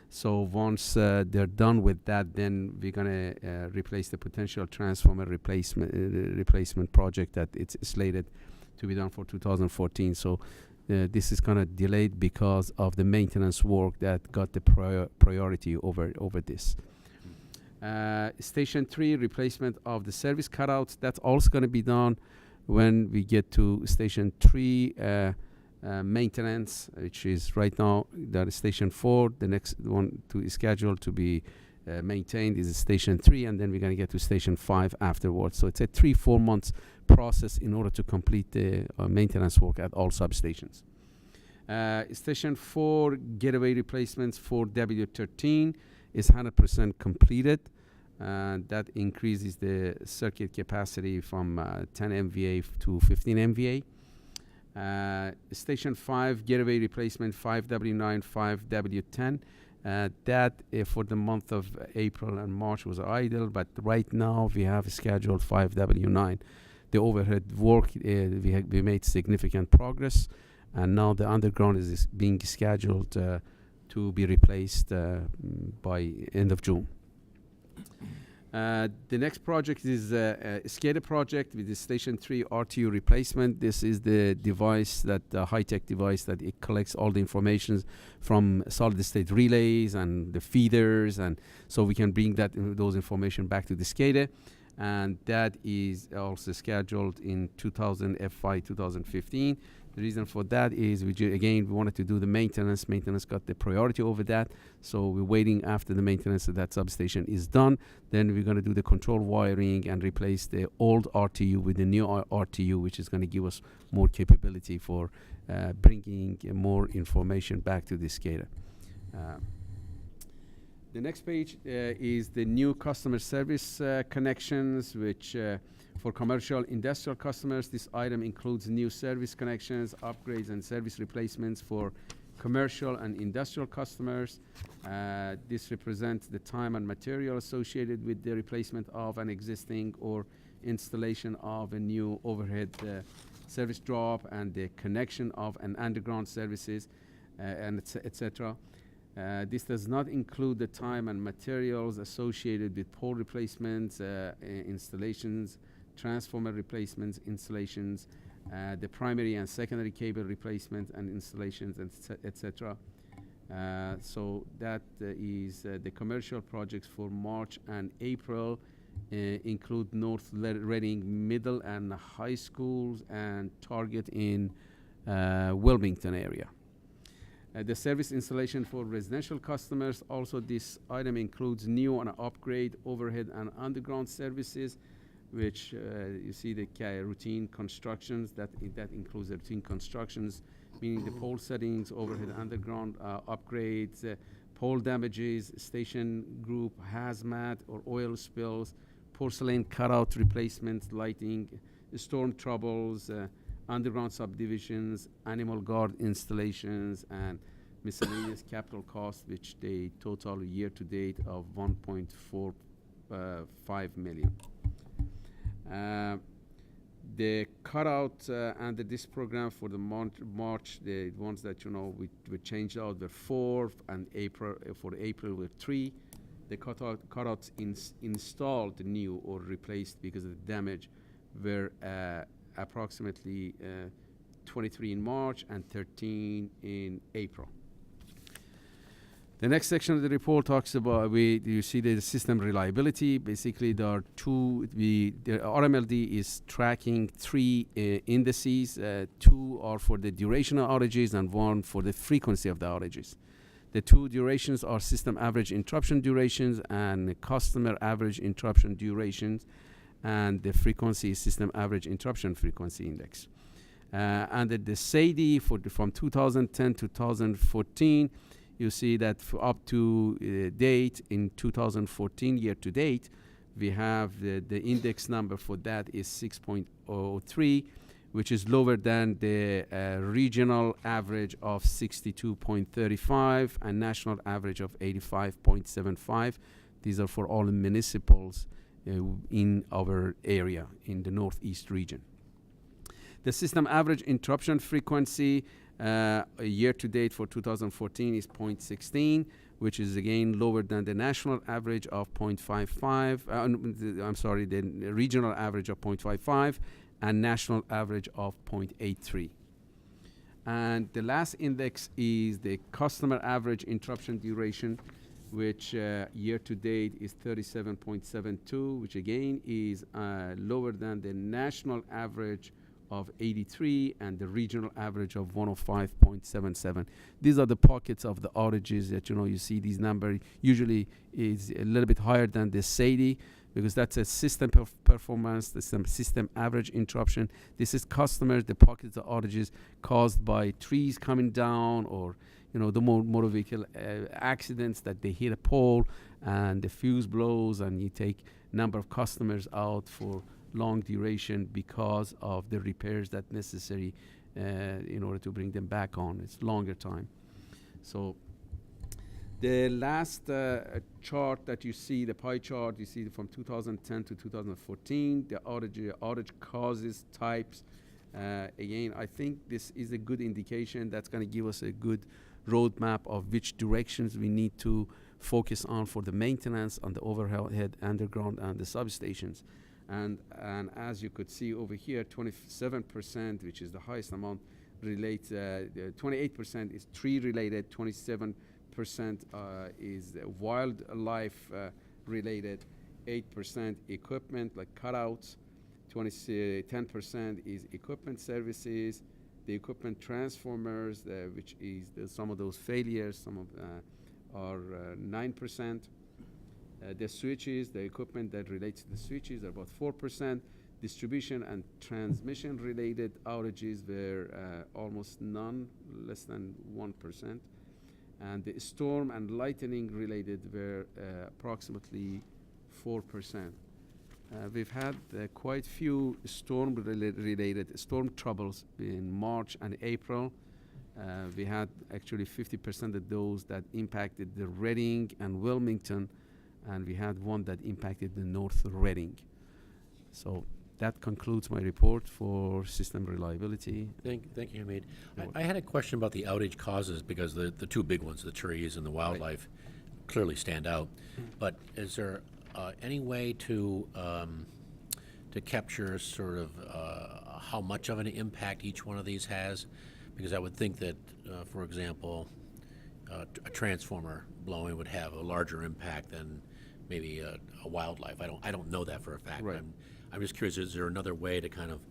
So once they're done with that, then we're going to replace the potential transformer replacement project that it's slated to be done for 2014. So this is kind of delayed because of the maintenance work that got the priority over this. Station 3, replacement of the service cutouts, that's also going to be done when we get to Station 3 maintenance, which is right now that is Station 4. The next one is scheduled to be maintained is Station 3, and then we're going to get to Station 5 afterwards. So it's a 3-4 months process in order to complete the maintenance work at all substations. Station 4 getaway replacements for W13 is 100% completed. and that increases the circuit capacity from 10 MVA to 15 MVA. Station 5 getaway replacement 5W9, 5W10. That for the month of April and March was idle, but right now we have scheduled 5W9. The overhead work, we made significant progress, and now the underground is being scheduled to be replaced by end of June. The next project is a SCADA project with the Station 3 RTU replacement. This is the device, that high-tech device that it collects all the information from solid-state relays and the feeders, and so we can bring those information back to the SCADA. And that is also scheduled in FY 2015. The reason for that is we wanted to do the maintenance. Maintenance got the priority over that, so we're waiting after the maintenance of that substation is done. Then we're going to do the control wiring and replace the old RTU with the new RTU, which is going to give us more capability for bringing more information back to the SCADA. The next page is the new customer service connections, which for commercial industrial customers, this item includes new service connections, upgrades, and service replacements for commercial and industrial customers. This represents the time and material associated with the replacement of an existing or installation of a new overhead service drop and the connection of an underground services, and etc. This does not include the time and materials associated with pole replacements, installations, transformer replacements, installations, the primary and secondary cable replacement and installations, etc. So that is the commercial projects for March and April. Include North Reading Middle and High Schools and Target in Wilmington area. The service installation for residential customers, also this item includes new and upgrade overhead and underground services, which you see the routine constructions, that includes the routine constructions, meaning the pole settings, overhead underground upgrades, pole damages, station group hazmat or oil spills, porcelain cutout replacements, lighting, storm troubles, underground subdivisions, animal guard installations, and miscellaneous capital costs, which they total year to date of $1.45 million. The cutout under this program for the March, the ones that we changed out were 4, and April for April were 3. The cutouts installed new or replaced because of the damage were approximately 23 in March and 13 in April. The next section of the report talks about, you see the system reliability. Basically, there are the RMLD is tracking 3 indices. 2 are for the duration of outages and 1 for the frequency of the outages. The 2 durations are system average interruption durations and customer average interruption durations, and the frequency is system average interruption frequency index. And the SAIDI from 2010 to 2014, you see that up to date in 2014 year to date, we have the index number for that is 6.03, which is lower than the regional average of 62.35 and national average of 85.75. These are for all municipals in our area in the Northeast region. The system average interruption frequency year to date for 2014 is 0.16, which is again lower than the national average of 0.55. I'm sorry, the regional average of 0.55 and national average of 0.83. And the last index is the customer average interruption duration, which year to date is 37.72, which again is lower than the national average of 83 and the regional average of 105.77. These are the pockets of the outages that you see these numbers. Usually is a little bit higher than the SAIDI because that's a system performance, the system average interruption. This is customers, the pockets of outages caused by trees coming down or the motor vehicle accidents that they hit a pole and the fuse blows, and you take number of customers out for long duration because of the repairs that necessary in order to bring them back on. It's longer time. So the last chart that you see, the pie chart, you see from 2010 to 2014, the outage causes, types. Again, I think this is a good indication that's going to give us a good roadmap of which directions we need to focus on for the maintenance on the overhead, underground, and the substations. And as you could see over here, 27%, which is the highest amount, relates. 28% is tree related, 27% is wildlife related, 8% equipment like cutouts, 10% is equipment services, the equipment transformers, which is some of those failures, some of are 9%. The switches, the equipment that relates to the switches are about 4%. Distribution and transmission related outages were almost none, less than 1%. And the storm and lightning related were approximately 4%. We've had quite few storm related storm troubles in March and April. We had actually 50% of those that impacted the Reading and Wilmington, and we had one that impacted the North Reading. So that concludes my report for system reliability. Thank you, Hamid. I had a question about the outage causes, because the two big ones, the trees and the wildlife, clearly stand out. But is there any way to capture sort of how much of an impact each one of these has? Because I would think that, for example, a transformer blowing would have a larger impact than maybe a wildlife. I don't know that for a fact. Right. I'm just curious, is there another way to kind of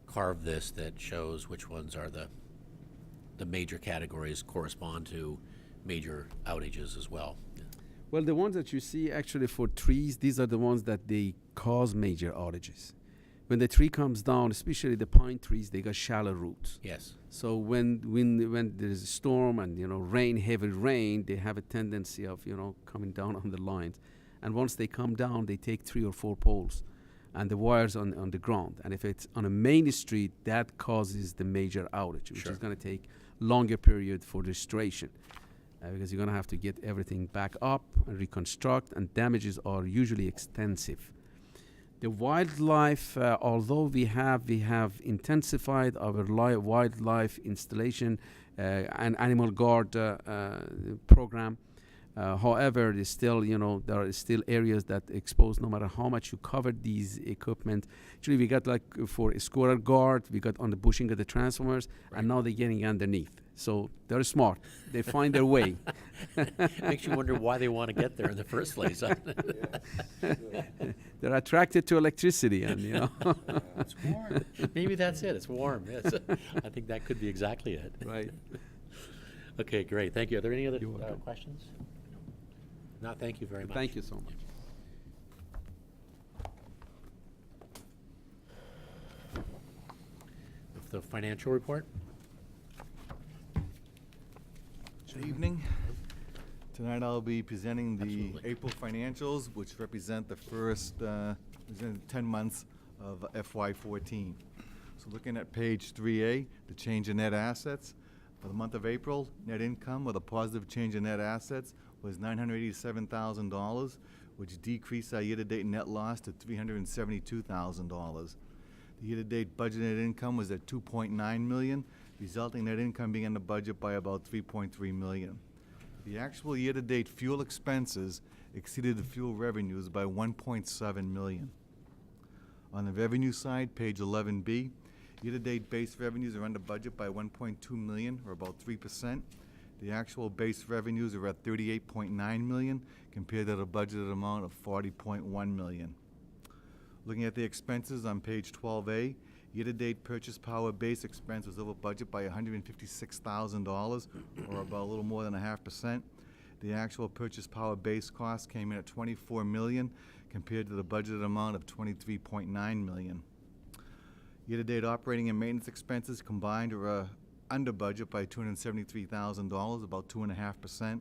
carve this that shows which ones are the major categories correspond to major outages as well? Well, the ones that you see actually for trees, these are the ones that they cause major outages. When the tree comes down, especially the pine trees, they got shallow roots. Yes. So when there's a storm and rain, heavy rain, they have a tendency of coming down on the lines. And once they come down, they take 3 or 4 poles and the wires on the ground. And if it's on a main street, that causes the major outage, which is going to take longer period for restoration. Because you're going to have to get everything back up and reconstruct, and damages are usually extensive. The wildlife, although we have intensified our wildlife installation and animal guard program. However, there's still, there are still areas that expose no matter how much you cover these equipment. Actually, we got like for a squirrel guard, we got on the bushing of the transformers, and now they're getting underneath. So they're smart. They find their way. Makes you wonder why they want to get there in the first place. They're attracted to electricity, and It's warm. Maybe that's it. It's warm. Yes. I think that could be exactly it. Right. Okay, great. Thank you. Are there any other You're welcome. questions? No, thank you very much. Thank you so much. The financial report? Good evening. Tonight I'll be presenting the Absolutely. April financials, which represent the first 10 months of FY14. So looking at page 3A, the change in net assets. For the month of April, net income with a positive change in net assets was $987,000, which decreased our year-to-date net loss to $372,000. The year-to-date budgeted income was at $2.9 million, resulting net income being under budget by about $3.3 million. The actual year-to-date fuel expenses exceeded the fuel revenues by $1.7 million. On the revenue side, page 11B, year-to-date base revenues are under budget by $1.2 million, or about 3%. The actual base revenues are at $38.9 million, compared to the budgeted amount of $40.1 million. Looking at the expenses on page 12A, year-to-date purchase power base expense was over budget by $156,000, or about a little more than 0.5%. The actual purchase power base cost came in at $24 million, compared to the budgeted amount of $23.9 million. Year-to-date operating and maintenance expenses combined are under budget by $273,000, about 2.5%.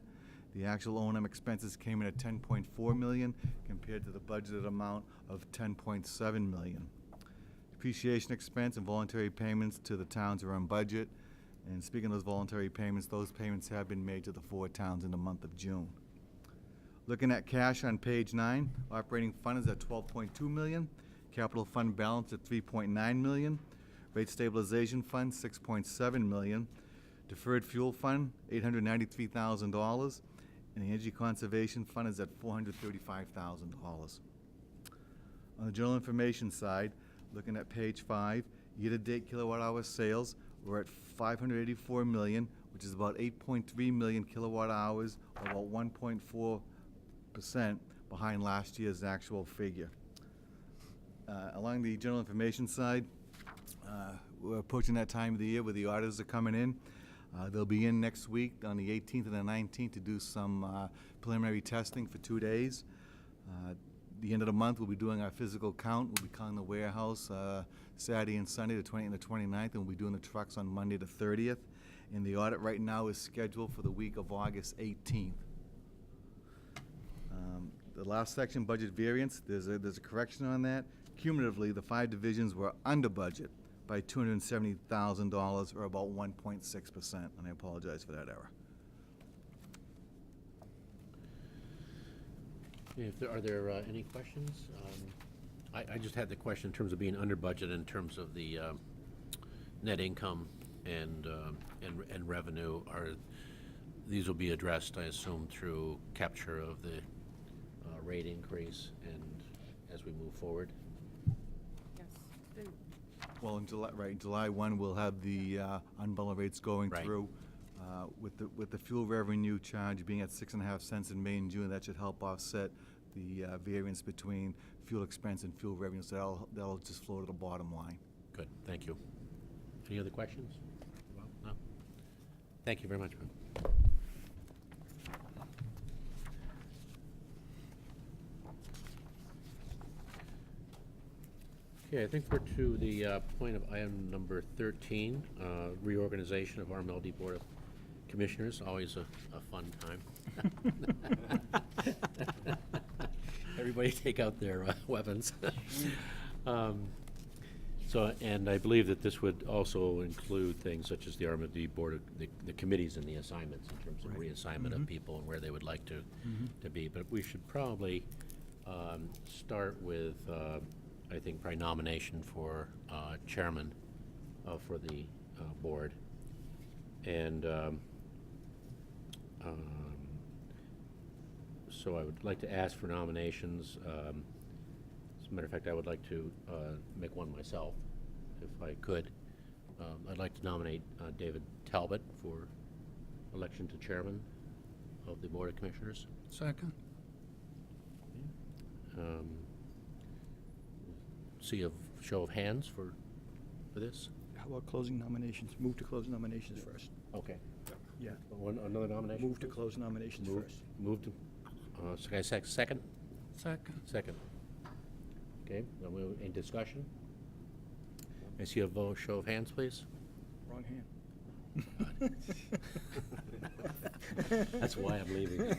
The actual O&M expenses came in at 10.4 million compared to the budgeted amount of 10.7 million. Depreciation expense and voluntary payments to the towns are on budget. And speaking of those voluntary payments, those payments have been made to the 4 towns in the month of June. Looking at cash on page 9, operating fund is at 12.2 million, capital fund balance at 3.9 million, rate stabilization fund 6.7 million, deferred fuel fund $893,000, and the energy conservation fund is at $435,000. On the general information side, looking at page 5, year-to-date kilowatt-hour sales, we're at 584 million, which is about 8.3 million kilowatt-hours, or about 1.4% behind last year's actual figure. Along the general information side, we're approaching that time of the year where the auditors are coming in. They'll be in next week on the 18th and the 19th to do some preliminary testing for 2 days. The end of the month, we'll be doing our physical count. We'll be counting the warehouse Saturday and Sunday, the 20th and the 29th, and we'll be doing the trucks on Monday the 30th. And the audit right now is scheduled for the week of August 18th. The last section, budget variance, there's a correction on that. Cumulatively, the 5 divisions were under budget by $270,000, or about 1.6%, and I apologize for that error. Are there any questions? I just had the question in terms of being under budget in terms of the net income and revenue. These will be addressed, I assume, through capture of the rate increase and as we move forward? Yes. Well, in July 1, we'll have the unbundled rates going Right. through. With the fuel revenue charge being at 6.5 cents in May and June, that should help offset the variance between fuel expense and fuel revenue. So that'll just flow to the bottom line. Good, thank you. Any other questions? No? Thank you very much, ma'am. Okay, I think we're to the point of item number 13, reorganization of Rmld Board of Commissioners, always a fun time. Everybody take out their weapons. And I believe that this would also include things such as the Rmld Board of the committees and the assignments in terms of reassignment of people and where they would like to be. But we should probably start with I think probably nomination for chairman for the board. And so I would like to ask for nominations. As a matter of fact, I would like to make one myself, if I could. I'd like to nominate David Talbot for election to chairman of the Board of Commissioners. Second. See a show of hands for this? How about closing nominations? Move to close nominations first. Okay. Yeah. Another nomination? Move to close nominations first. Move to, second? Second. Second. Okay, any discussion? I see a show of hands, please. Wrong hand. That's why I'm leaving.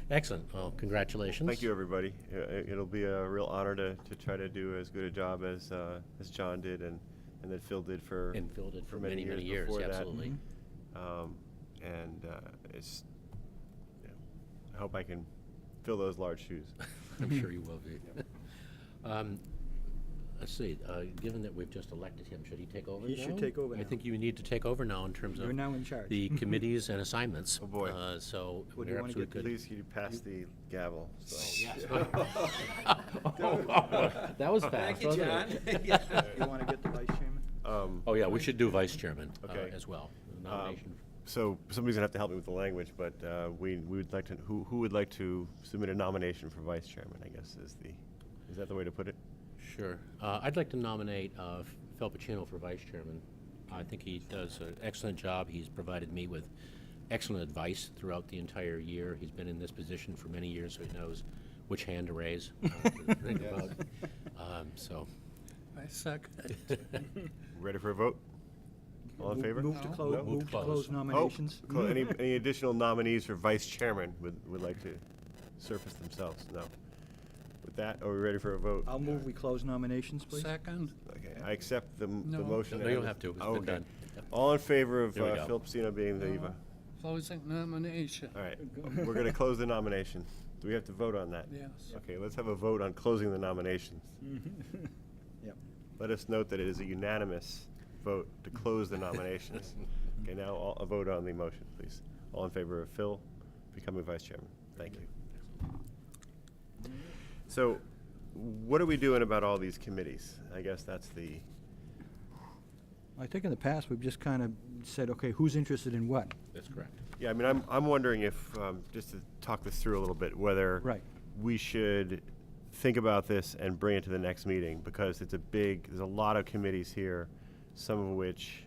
Excellent. Well, congratulations. Thank you, everybody. It'll be a real honor to try to do as good a job as John did and that Phil did for many years. before that. Absolutely. It's. I hope I can fill those large shoes. I'm sure you will be. Let's see, given that we've just elected him, should he take over now? He should take over I now. think you need to take over now in terms of You're now in charge. the committees and assignments. Oh, boy. So What do we're you wanna absolutely get good. Please, can you pass the gavel? So. That was fast, wasn't it? You want to get the vice chairman? Oh, yeah, we should do vice chairman Okay. as well. Nomination. So somebody's gonna have to help me with the language, but we would like to. Who would like to submit a nomination for vice chairman? I guess is that the way to put it? Sure. I'd like to nominate Phil Pacino for vice chairman. I think he does an excellent job. He's provided me with excellent advice throughout the entire year. He's been in this position for many years, so he knows which hand to raise. To think about. I second. Ready for a vote? All in favor? Move to No. close, Move to move to close. close nominations. Any additional nominees for vice chairman would like to surface themselves? No. With that, are we ready for a vote? I'll move we close nominations, please. Second. Okay, I accept the No. motion. No, you don't have to. It's been Okay. done. All in favor of There we go. Phil Pacino being the No. Closing nomination. All right, we're going to close the nomination. Do we have to vote on that? Yes. Okay, let's have a vote on closing the nominations. Yep. Let us note that it is a unanimous vote to close the nominations. Okay, now a vote on the motion, please. All in favor of Phil becoming vice chairman? Thank you. So, what are we doing about all these committees? I guess that's the, I think in the past, we've just kind of said, okay, who's interested in what? That's correct. yeah, I mean, I'm wondering if, just to talk this through a little bit, whether Right. we should think about this and bring it to the next meeting, because there's a lot of committees here, some of which,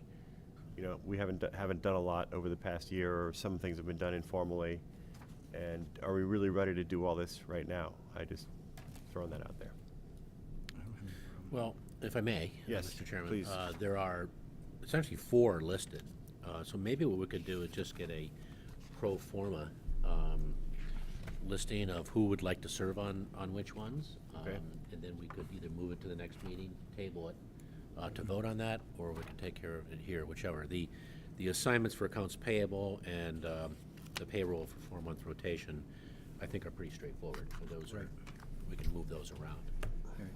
we haven't done a lot over the past year, or some things have been done informally. And are we really ready to do all this right now? I just throwing that out there. Well, if I may, Yes, Mr. Chairman. please. There are essentially 4 listed. So maybe what we could do is just get a pro forma listing of who would like to serve on which ones. Okay. And then we could either move it to the next meeting, table it, to vote on that, or we could take care of it here, whichever. The assignments for accounts payable and the payroll for 4-month rotation, I think are pretty straightforward. So those are, we can move those around. Okay.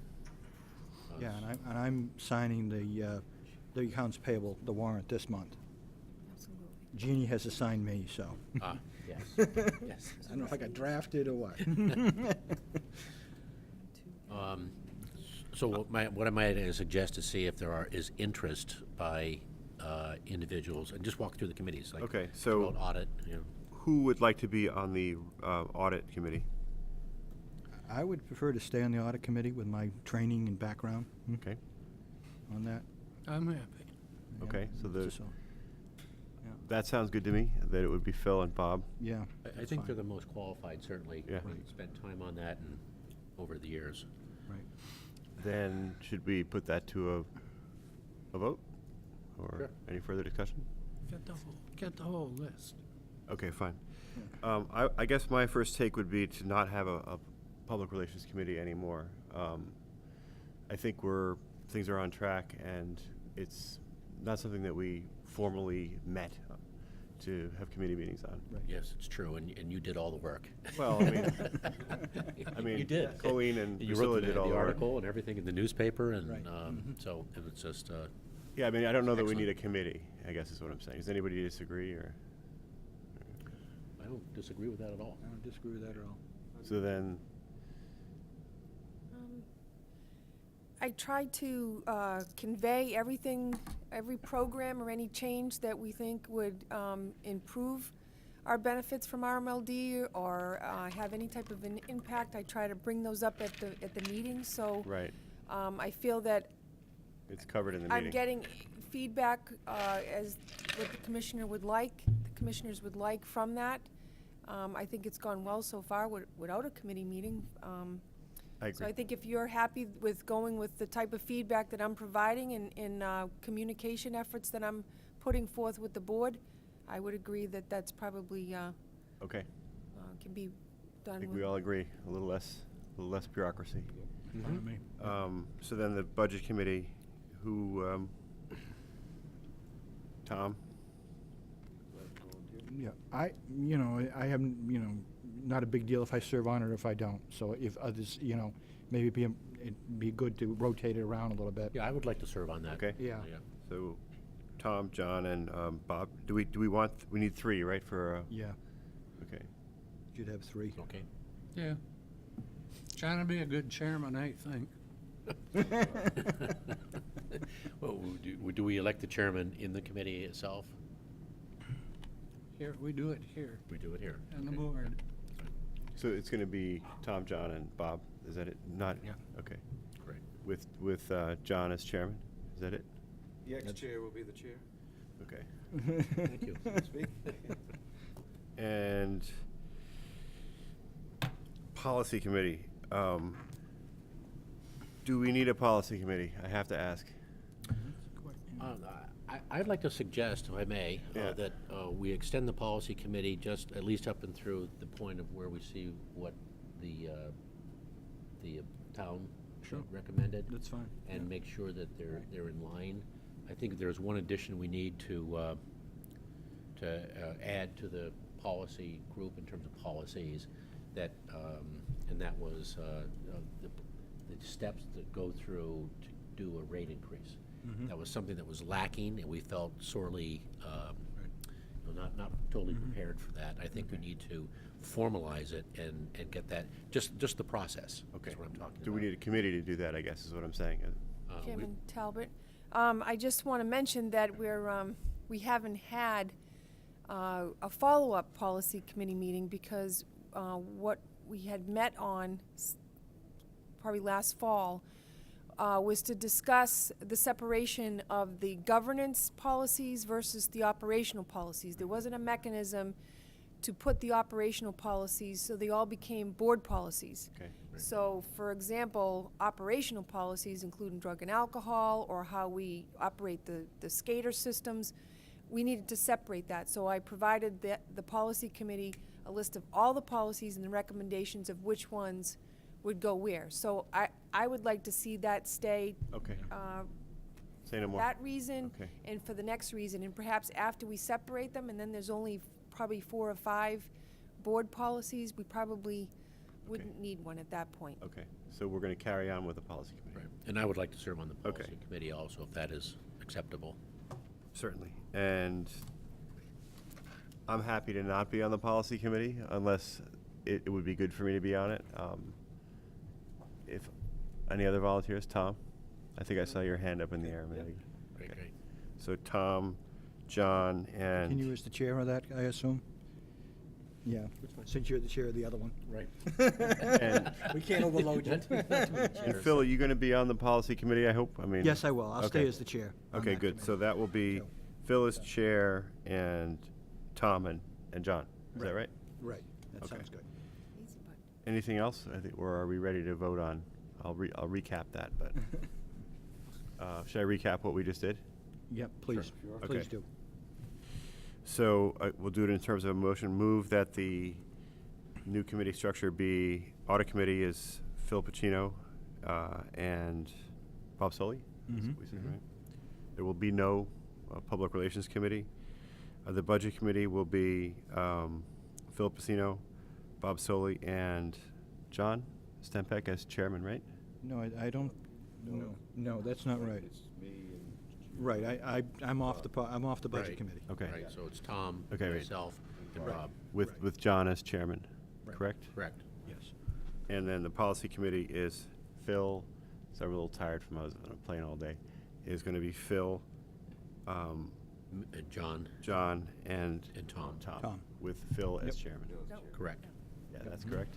Yeah, and I'm signing the accounts payable, the warrant this month. Absolutely. Jeannie has assigned me, so. Ah, yes, yes. I don't know if I got drafted or what. So what I might suggest to see if there is interest by individuals, and just walk through the committees, like. Okay, so- about audit, Who would like to be on the audit committee? I would prefer to stay on the audit committee with my training and background Okay, on that. I'm happy. Yeah, okay, so yeah. that sounds good to me, that it would be Phil and Bob. Yeah. I that's think fine. they're the most qualified, certainly. Yeah. We've spent time on that and over the years. Right. Then should we put that to a vote? Or Sure. any further discussion? Get the whole list. Okay, fine. I guess my first take would be to not have a public relations committee anymore. I think things are on track, and it's not something that we formally met to have committee meetings on. Right. Yes, it's true, and you did all the work. Well, I mean, You did. Colleen and You Priscilla wrote did all the the work. article and everything in the newspaper, and Right. so it was just, Yeah, I mean, I don't know that we Excellent. need a committee, I guess is what I'm saying. Does anybody disagree, or? I don't disagree with that at all. I don't disagree with that at all. So then, I tried to convey everything, every program or any change that we think would improve our benefits from RMLD or have any type of an impact. I try to bring those up at the meeting, so right, I feel that it's covered in the meeting. I'm getting feedback as what the commissioner would like, the commissioners would like from that. I think it's gone well so far without a committee meeting. I So I agree. think if you're happy with going with the type of feedback that I'm providing in communication efforts that I'm putting forth with the board, I would agree that that's probably Okay, can be I done think with. we all agree, a little less bureaucracy. Fine with me. So then the budget committee, who, Tom? Yeah, I haven't, not a big deal if I serve on it or if I don't. So if others, maybe it'd be good to rotate it around a little bit. Yeah, I would like to serve on that. Okay. Yeah. So, Tom, John, and Bob. Do we we need 3, right, for, Yeah, okay. you'd have 3. Okay. Yeah. John would be a good chairman, I think. Well, do we elect the chairman in the committee itself? Here, we do it here, We do it here. on the Okay. board. So it's gonna be Tom, John, and Bob, is that it? Not? Yeah. Okay. Great. With John as chairman, is that it? The ex-chair will be the chair. Okay. Thank you. Speak. And policy committee, do we need a policy committee? I have to ask. I'd like to suggest, if I may, Yeah. that we extend the policy committee just at least up and through the point of where we see what the town recommended. That's fine. And make sure that they're in line. I think there's one addition we need to add to the policy group in terms of policies, that, and that was the steps that go through to do a rate increase. That was something that was lacking, and we felt sorely, not totally prepared for that. I think we need to formalize it and get that, just the process. Okay. That's what I'm talking about. Do we need a committee to do that, I guess, is what I'm saying? Chairman Talbot, I just want to mention that we haven't had a follow-up policy committee meeting because what we had met on probably last fall was to discuss the separation of the governance policies versus the operational policies. There wasn't a mechanism to put the operational policies, so they all became board policies. Okay. So, for example, operational policies, including drug and alcohol, or how we operate the skater systems, we needed to separate that. So I provided the policy committee a list of all the policies and the recommendations of which ones would go where. So I would like to see that stay. Okay. Say no more. That reason, Okay. and for the next reason, and perhaps after we separate them, and then there's only probably 4 or 5 board policies, we probably wouldn't need one at that point. Okay, so we're going to carry on with the policy committee. Right. And I would like to serve on the Okay. policy committee also, if that is acceptable. Certainly. And I'm happy to not be on the policy committee unless it would be good for me to be on it. If any other volunteers, Tom? I think I saw your hand up in the air. Maybe. Great, great. So Tom, John, and Can you as the chair of that, I assume? Yeah, since you're the chair of the other one. Right. And- We can't overload you. And Phil, are you going to be on the policy committee, I hope? I mean. Yes, I will. I'll stay Okay. as the chair. on Okay, that good. So committee. that will be So- Phil as chair and Tom and John. Is that right? Right, that Okay. sounds good. Easy button. Anything else? I think, or are we ready to vote on? I'll recap that, but should I recap what we just did? Yep, please, Okay. please do. So we'll do it in terms of a motion. Move that the new committee structure be, audit committee is Phil Pacino and Bob Soley? Is Mhm. what we said, right? There will be no public relations committee. The budget committee will be Phil Pacino, Bob Soley, and John Stempek as chairman, right? No, I don't, no, that's not right. Right, I'm off the budget Right. committee. Okay. Right, so it's Tom, Okay, right. myself, and Right. Bob. With John as chairman, Right. correct? Correct. Yes. And then the policy committee is Phil, so I'm a little tired from I was playing all day, is going to be Phil, John John, and and Tom. Tom, with Phil as chairman. Correct. Yeah, that's correct.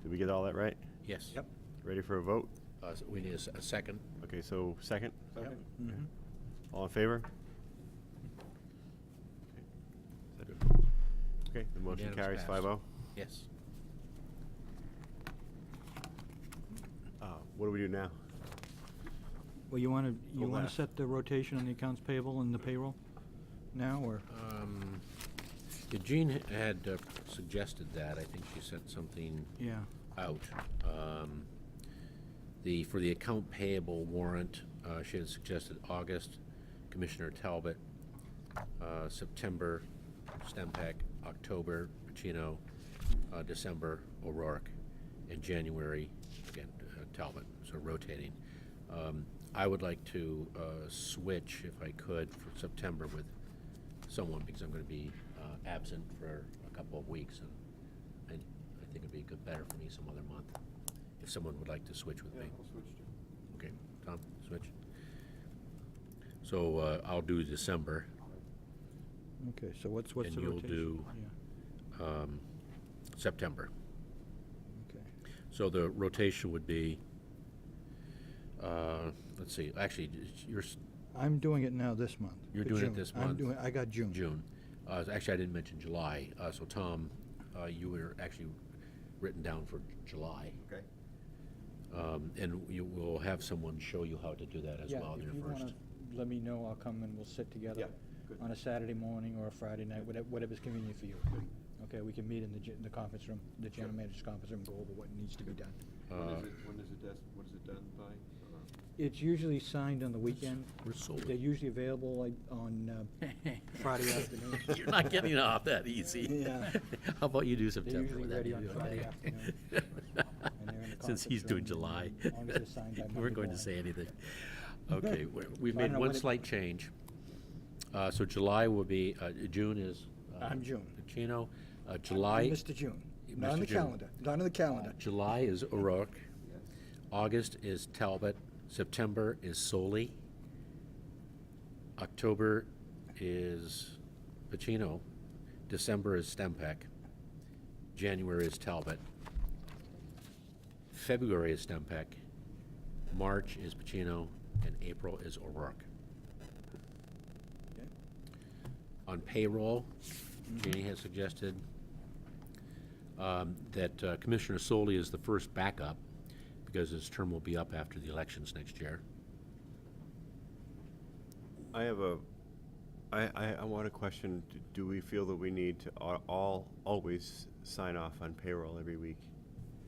Did we get all that right? Yes. Yep. Ready for a vote? So we need a second. Okay, so second? Mhm. All in favor? Okay. Okay, the motion Unanimous carries pass. 5-0. Yes. What do we do now? Well, you want Go to left. set the rotation on the accounts payable and the payroll now, or? Jean had suggested that. I think she sent something Yeah. out. For the account payable warrant, she had suggested August, Commissioner Talbot, September, Stempek, October, Pacino, December, O'Rourke, and January, again, Talbot, so rotating. I would like to switch, if I could, for September with someone, because I'm going to be absent for a couple of weeks, and I think it'd be better for me some other month, if someone would like to switch with me. I'll switch to. Okay, Tom, switch. So I'll do December, Okay, so what's and the you'll rotation? do Yeah, September. okay. So the rotation would be, let's see, actually, you're I'm doing it now this month. You're for doing it June. this I'm month? doing, I got June. June. Actually, I didn't mention July. So Tom, you were actually written down for July. Okay. And you will have someone show you how to do that as Yeah, well if there you first. wanna let me know, I'll come and we'll sit together Yeah, good. on a Saturday morning or a Friday night, whatever's convenient for you. Okay, we can meet in the conference room, the general manager's conference room, go over what needs to be done. When is it done by? It's usually signed on the weekend. We're sold. They're usually available like on Friday afternoon. You're not getting off that easy. Yeah. How about you do They're September? usually Would that ready be on okay? Friday afternoon. And they're in the Since he's conference doing room, July. as long as they're signed by We weren't Monday going to morning. say anything. Okay, we've So I don't made know one when it- slight change. So July will be, June is. I'm June. Pacino. July. Mr. June, Mr. not on the June. calendar, not on the calendar. July is O'Rourke. August is Talbot. September is Soley. October is Pacino. December is Stempak. January is Talbot. February is Stempak. March is Pacino. And April is O'Rourke. Okay. On payroll, Jeannie has suggested that Commissioner Soley is the first backup because his term will be up after the elections next year. I have I want to question, do we feel that we need to always sign off on payroll every week?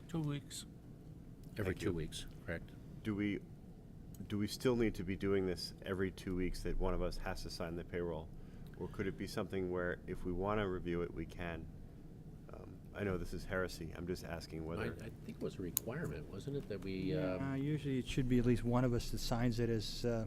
2 weeks. Every Thank 2 you. weeks, correct? Do we still need to be doing this every 2 weeks, that one of us has to sign the payroll? Or could it be something where if we want to review it, we can? I know this is heresy, I'm just asking I whether, think it was a requirement, wasn't it, that we, Usually it should be at least one of us that signs it as, I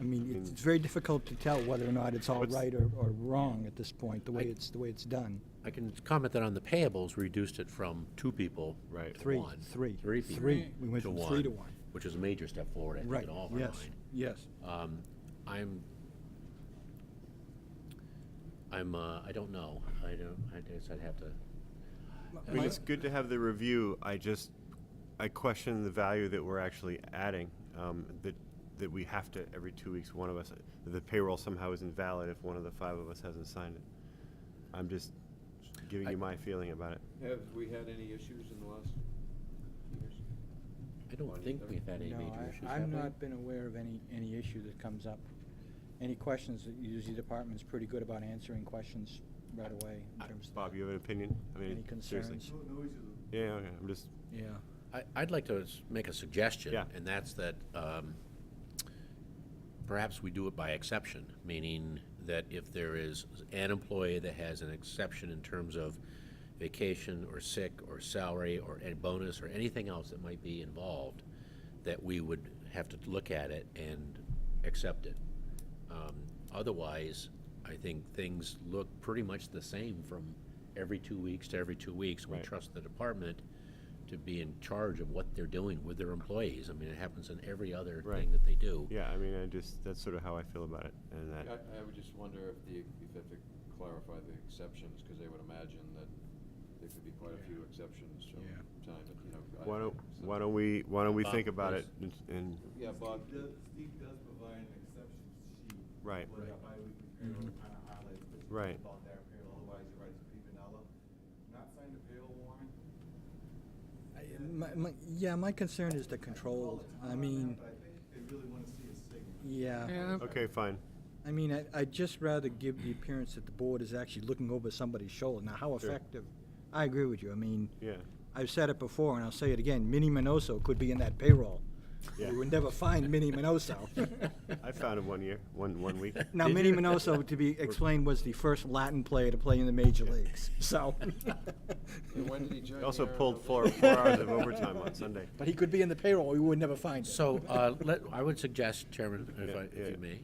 mean, it's very difficult to tell whether or not it's all What's- right or wrong at this point, the way I- it's done. I can comment that on the payables, we reduced it from 2 people right? to Three, 1. three. 3 people Three. We went to from 1. 3 to 1. Which is a major step forward, I think, Right, in all of our yes, mind. yes. I don't know. I guess I'd have to. I mean, it's good to have the review, I question the value that we're actually adding, that we have to, every 2 weeks, one of us, the payroll somehow isn't valid if one of the 5 of us hasn't signed it. I'm just giving you my feeling about it. Have we had any issues in the last years? I don't think we've had any No, major issues, I've have we? not been aware of any issue that comes up. Any questions, usually the department's pretty good about answering questions right away in terms of Bob, you have an opinion? I mean, any seriously. concerns. Yeah, okay, I'm just, Yeah. I'd like to make a suggestion. Yeah. And that's that perhaps we do it by exception, meaning that if there is an employee that has an exception in terms of vacation or sick or salary or any bonus or anything else that might be involved, that we would have to look at it and accept it. Otherwise, I think things look pretty much the same from every 2 weeks to every 2 weeks. We Right. trust the department to be in charge of what they're doing with their employees. I mean, it happens in every other Right. thing that they do. yeah, I mean, that's sort of how I feel about it, and that, I would just wonder if you have to clarify the exceptions, because I would imagine that there could be quite a few exceptions from Yeah. time, but, you know. why don't we Bob, think about it, please. and, Yeah, Bob. Steve does provide an exception sheet. Right. Where that bi-weekly payroll kind of highlights what's Right. about their payroll, otherwise you're right, it's P vanilla. Not sign the payroll warrant. My concern is the control. I mean, But I think they really want to see a signature. yeah. Yeah, okay, fine. I mean, I'd just rather give the appearance that the board is actually looking over somebody's shoulder. Now, how Sure. effective? I agree with you. I mean, Yeah, I've said it before, and I'll say it again. Minnie Minoso could be in that payroll. Yeah. We would never find Minnie Minoso. I found him 1 year, one week. Now, Did Minnie you? Minoso, to be explained, was the first Latin player to play in the major leagues. So, And when did he join? He also the pulled RMLD? 4 hours of overtime on Sunday. but he could be in the payroll. We would never find him. So, I would suggest, Chairman, Yeah, if yeah. you may,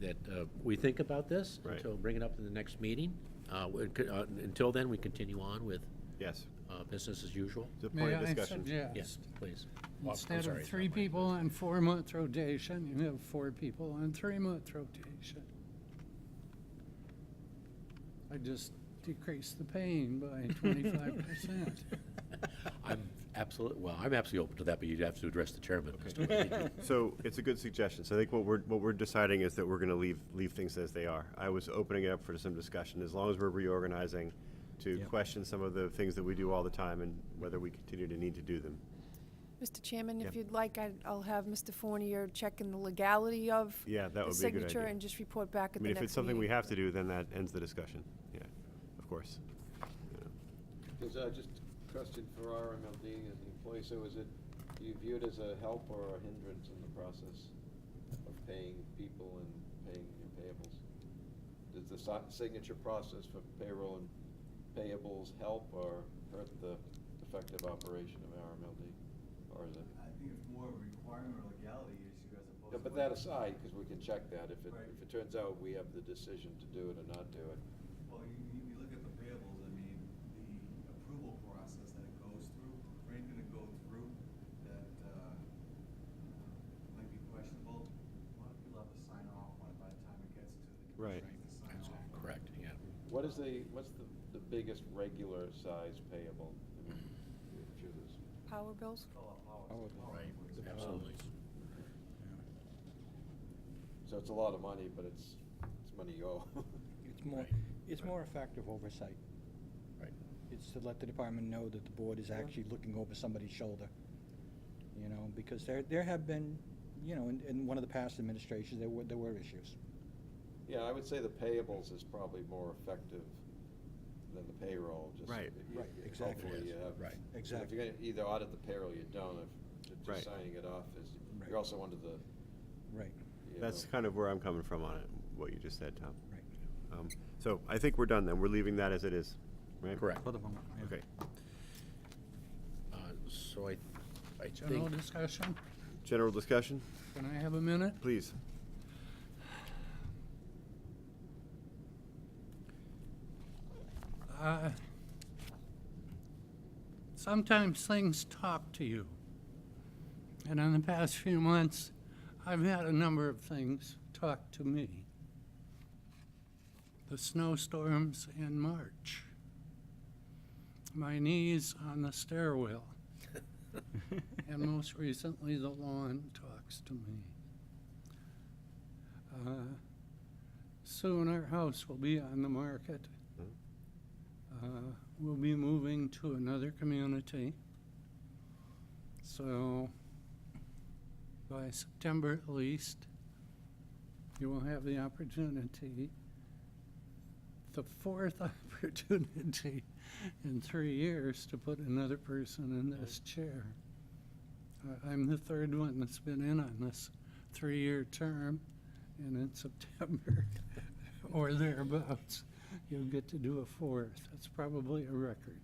that we think about this Right. until, bring it up in the next meeting. Until then, we continue on with Yes, business as usual. it's a point may of I discussion. suggest? Yes, please. Oh, I'm Instead sorry, of it's 3 not mine. people on 4-month rotation, you have 4 people on 3-month rotation. I just decreased the pain by 25%. I'm absolutely open to that, but you'd have to address the chairman. as to what they do. So it's a good suggestion. So I think what we're deciding is that we're gonna leave things as they are. I was opening it up for some discussion, as long as we're reorganizing to Yep. question some of the things that we do all the time and whether we continue to need to do them. Mr. Chairman, if Yeah. you'd like, I'll have Mr. Fournier check in the legality of Yeah, that the would be a good signature idea. and just report back I at the mean, next if meeting. it's something we have to do, then that ends the discussion. Yeah, of course. There's just a question for RMLD and the employee. So is it, do you view it as a help or a hindrance in the process of paying people and paying your payables? Does the signature process for payroll and payables help or hurt the effective operation of RMLD? Or is it? I think it's more a requirement or legality issue as opposed to. Yeah, but that aside, because we can check that, if Right. it turns out we have the decision to do it or not do it. Well, you look at the payables, I mean, the approval process that it goes through, for anything to go through that, might be questionable, a lot of people have to sign off on it by the time it gets to the Right. commissioners to sign off on it. Correct, yeah. What's the biggest regular size payable? I mean, if you're this- Power bills? Right, absolutely. So it's a lot of money, but it's money you owe. It's more, Right. it's more effective oversight. Right. It's to let the department know that the board is actually looking over somebody's shoulder. You know, because there have been, you know, in one of the past administrations, there were issues. Yeah, I would say the payables is probably more effective than the payroll, just. Right. Right, exactly. Hopefully you have. Right. If Exactly. you're gonna either audit the payroll, you don't, if Right. just signing it off is, Right. you're also under the, Right, you That's know, kind of where I'm coming from on it, what you just said, Tom. right. So I think we're done then. We're leaving that as it is, right? Correct. For the moment, yeah. Okay. So I General think, discussion? General discussion, Can I have a minute? please. Sometimes things talk to you. And in the past few months, I've had a number of things talk to me. The snowstorms in March. My knees on the stairwell. And most recently, the lawn talks to me. Soon our house will be on the market. We'll be moving to another community. So by September at least, you will have the opportunity, the fourth opportunity in 3 years to put another person in this chair. I'm the third one that's been in on this 3-year term, and in September or thereabouts, you'll get to do a fourth. That's probably a record.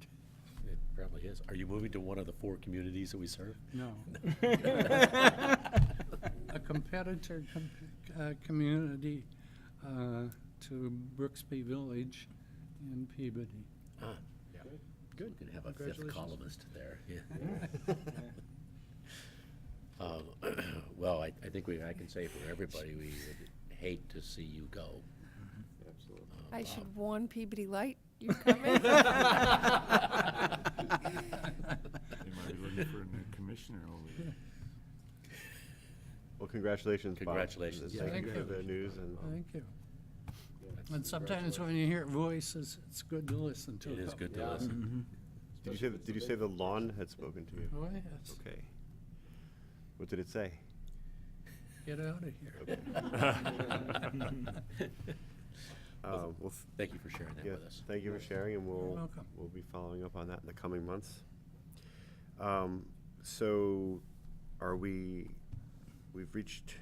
it probably is. Are you moving to one of the 4 communities that we serve? No. A competitor community to Brooksby Village in Peabody. Ah, yeah. Good. We can have a 5th Congratulations. columnist there, yeah. Well, I think I can say for everybody, we would hate to see you go. absolutely. I should warn Peabody Light, you coming? They might be looking for a new commissioner over there. Well, congratulations, Bob. Congratulations. Thank Thank you for you. the news and. Thank you. Yeah. And sometimes when you hear voices, it's good to listen to It is them. good to Yeah. listen. Did you say the lawn had spoken to you? Oh, yes. Okay. What did it say? Get out of here. Well, Thank you for sharing that yeah, with us. thank you for sharing, and we'll welcome. be following up on that in the coming months. So, we've reached.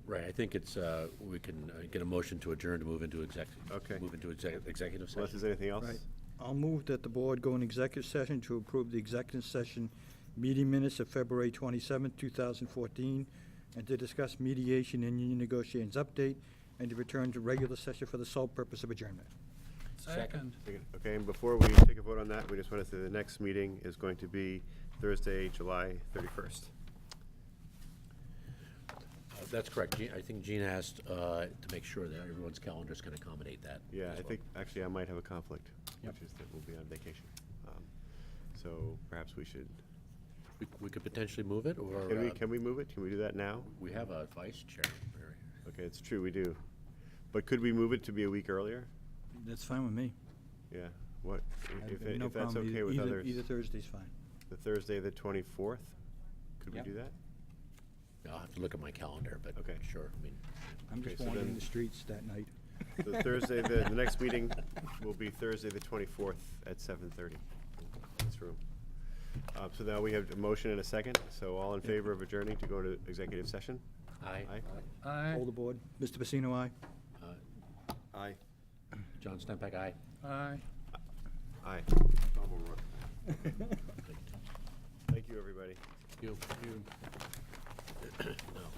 Right, I think it's, we can get a motion to adjourn to move into Okay. executive Unless session. there's anything else. Right. I'll move that the board go in executive session to approve the executive session meeting minutes of February 27th, 2014, and to discuss mediation and union negotiations update, and to return to regular session for the sole purpose of adjournment. Second. Okay, and before we take a vote on that, we just want to say the next meeting is going to be Thursday, July 31st. That's correct. I think Gene asked to make sure that everyone's calendars can accommodate that. Yeah, as I well. think, actually, I might have a conflict, Yep. which is that we'll be on vacation. So perhaps we should, We could potentially move it, or can we move it? Can we do that now? we have a vice chair. Okay, it's true, we do. But could we move it to be a week earlier? That's fine with me. Yeah, what, I if have no that's problem okay with either- others? Either Thursday's fine. the Thursday, the 24th. Could we Yep. do that? I'll have to look at my calendar, but Okay. sure, I mean, I'm Okay, just so wandering then- the streets that night. The Thursday, the next meeting will be Thursday, the 24th at 7:30 in this room. So now we have a motion and a second. So all in favor of adjourning to go into executive session? aye. Aye. Hold the board. Mr. Pacino, aye. Aye. John Stempak, aye. Aye. Aye. Tom O'Rourke. Thank you, everybody. You. No.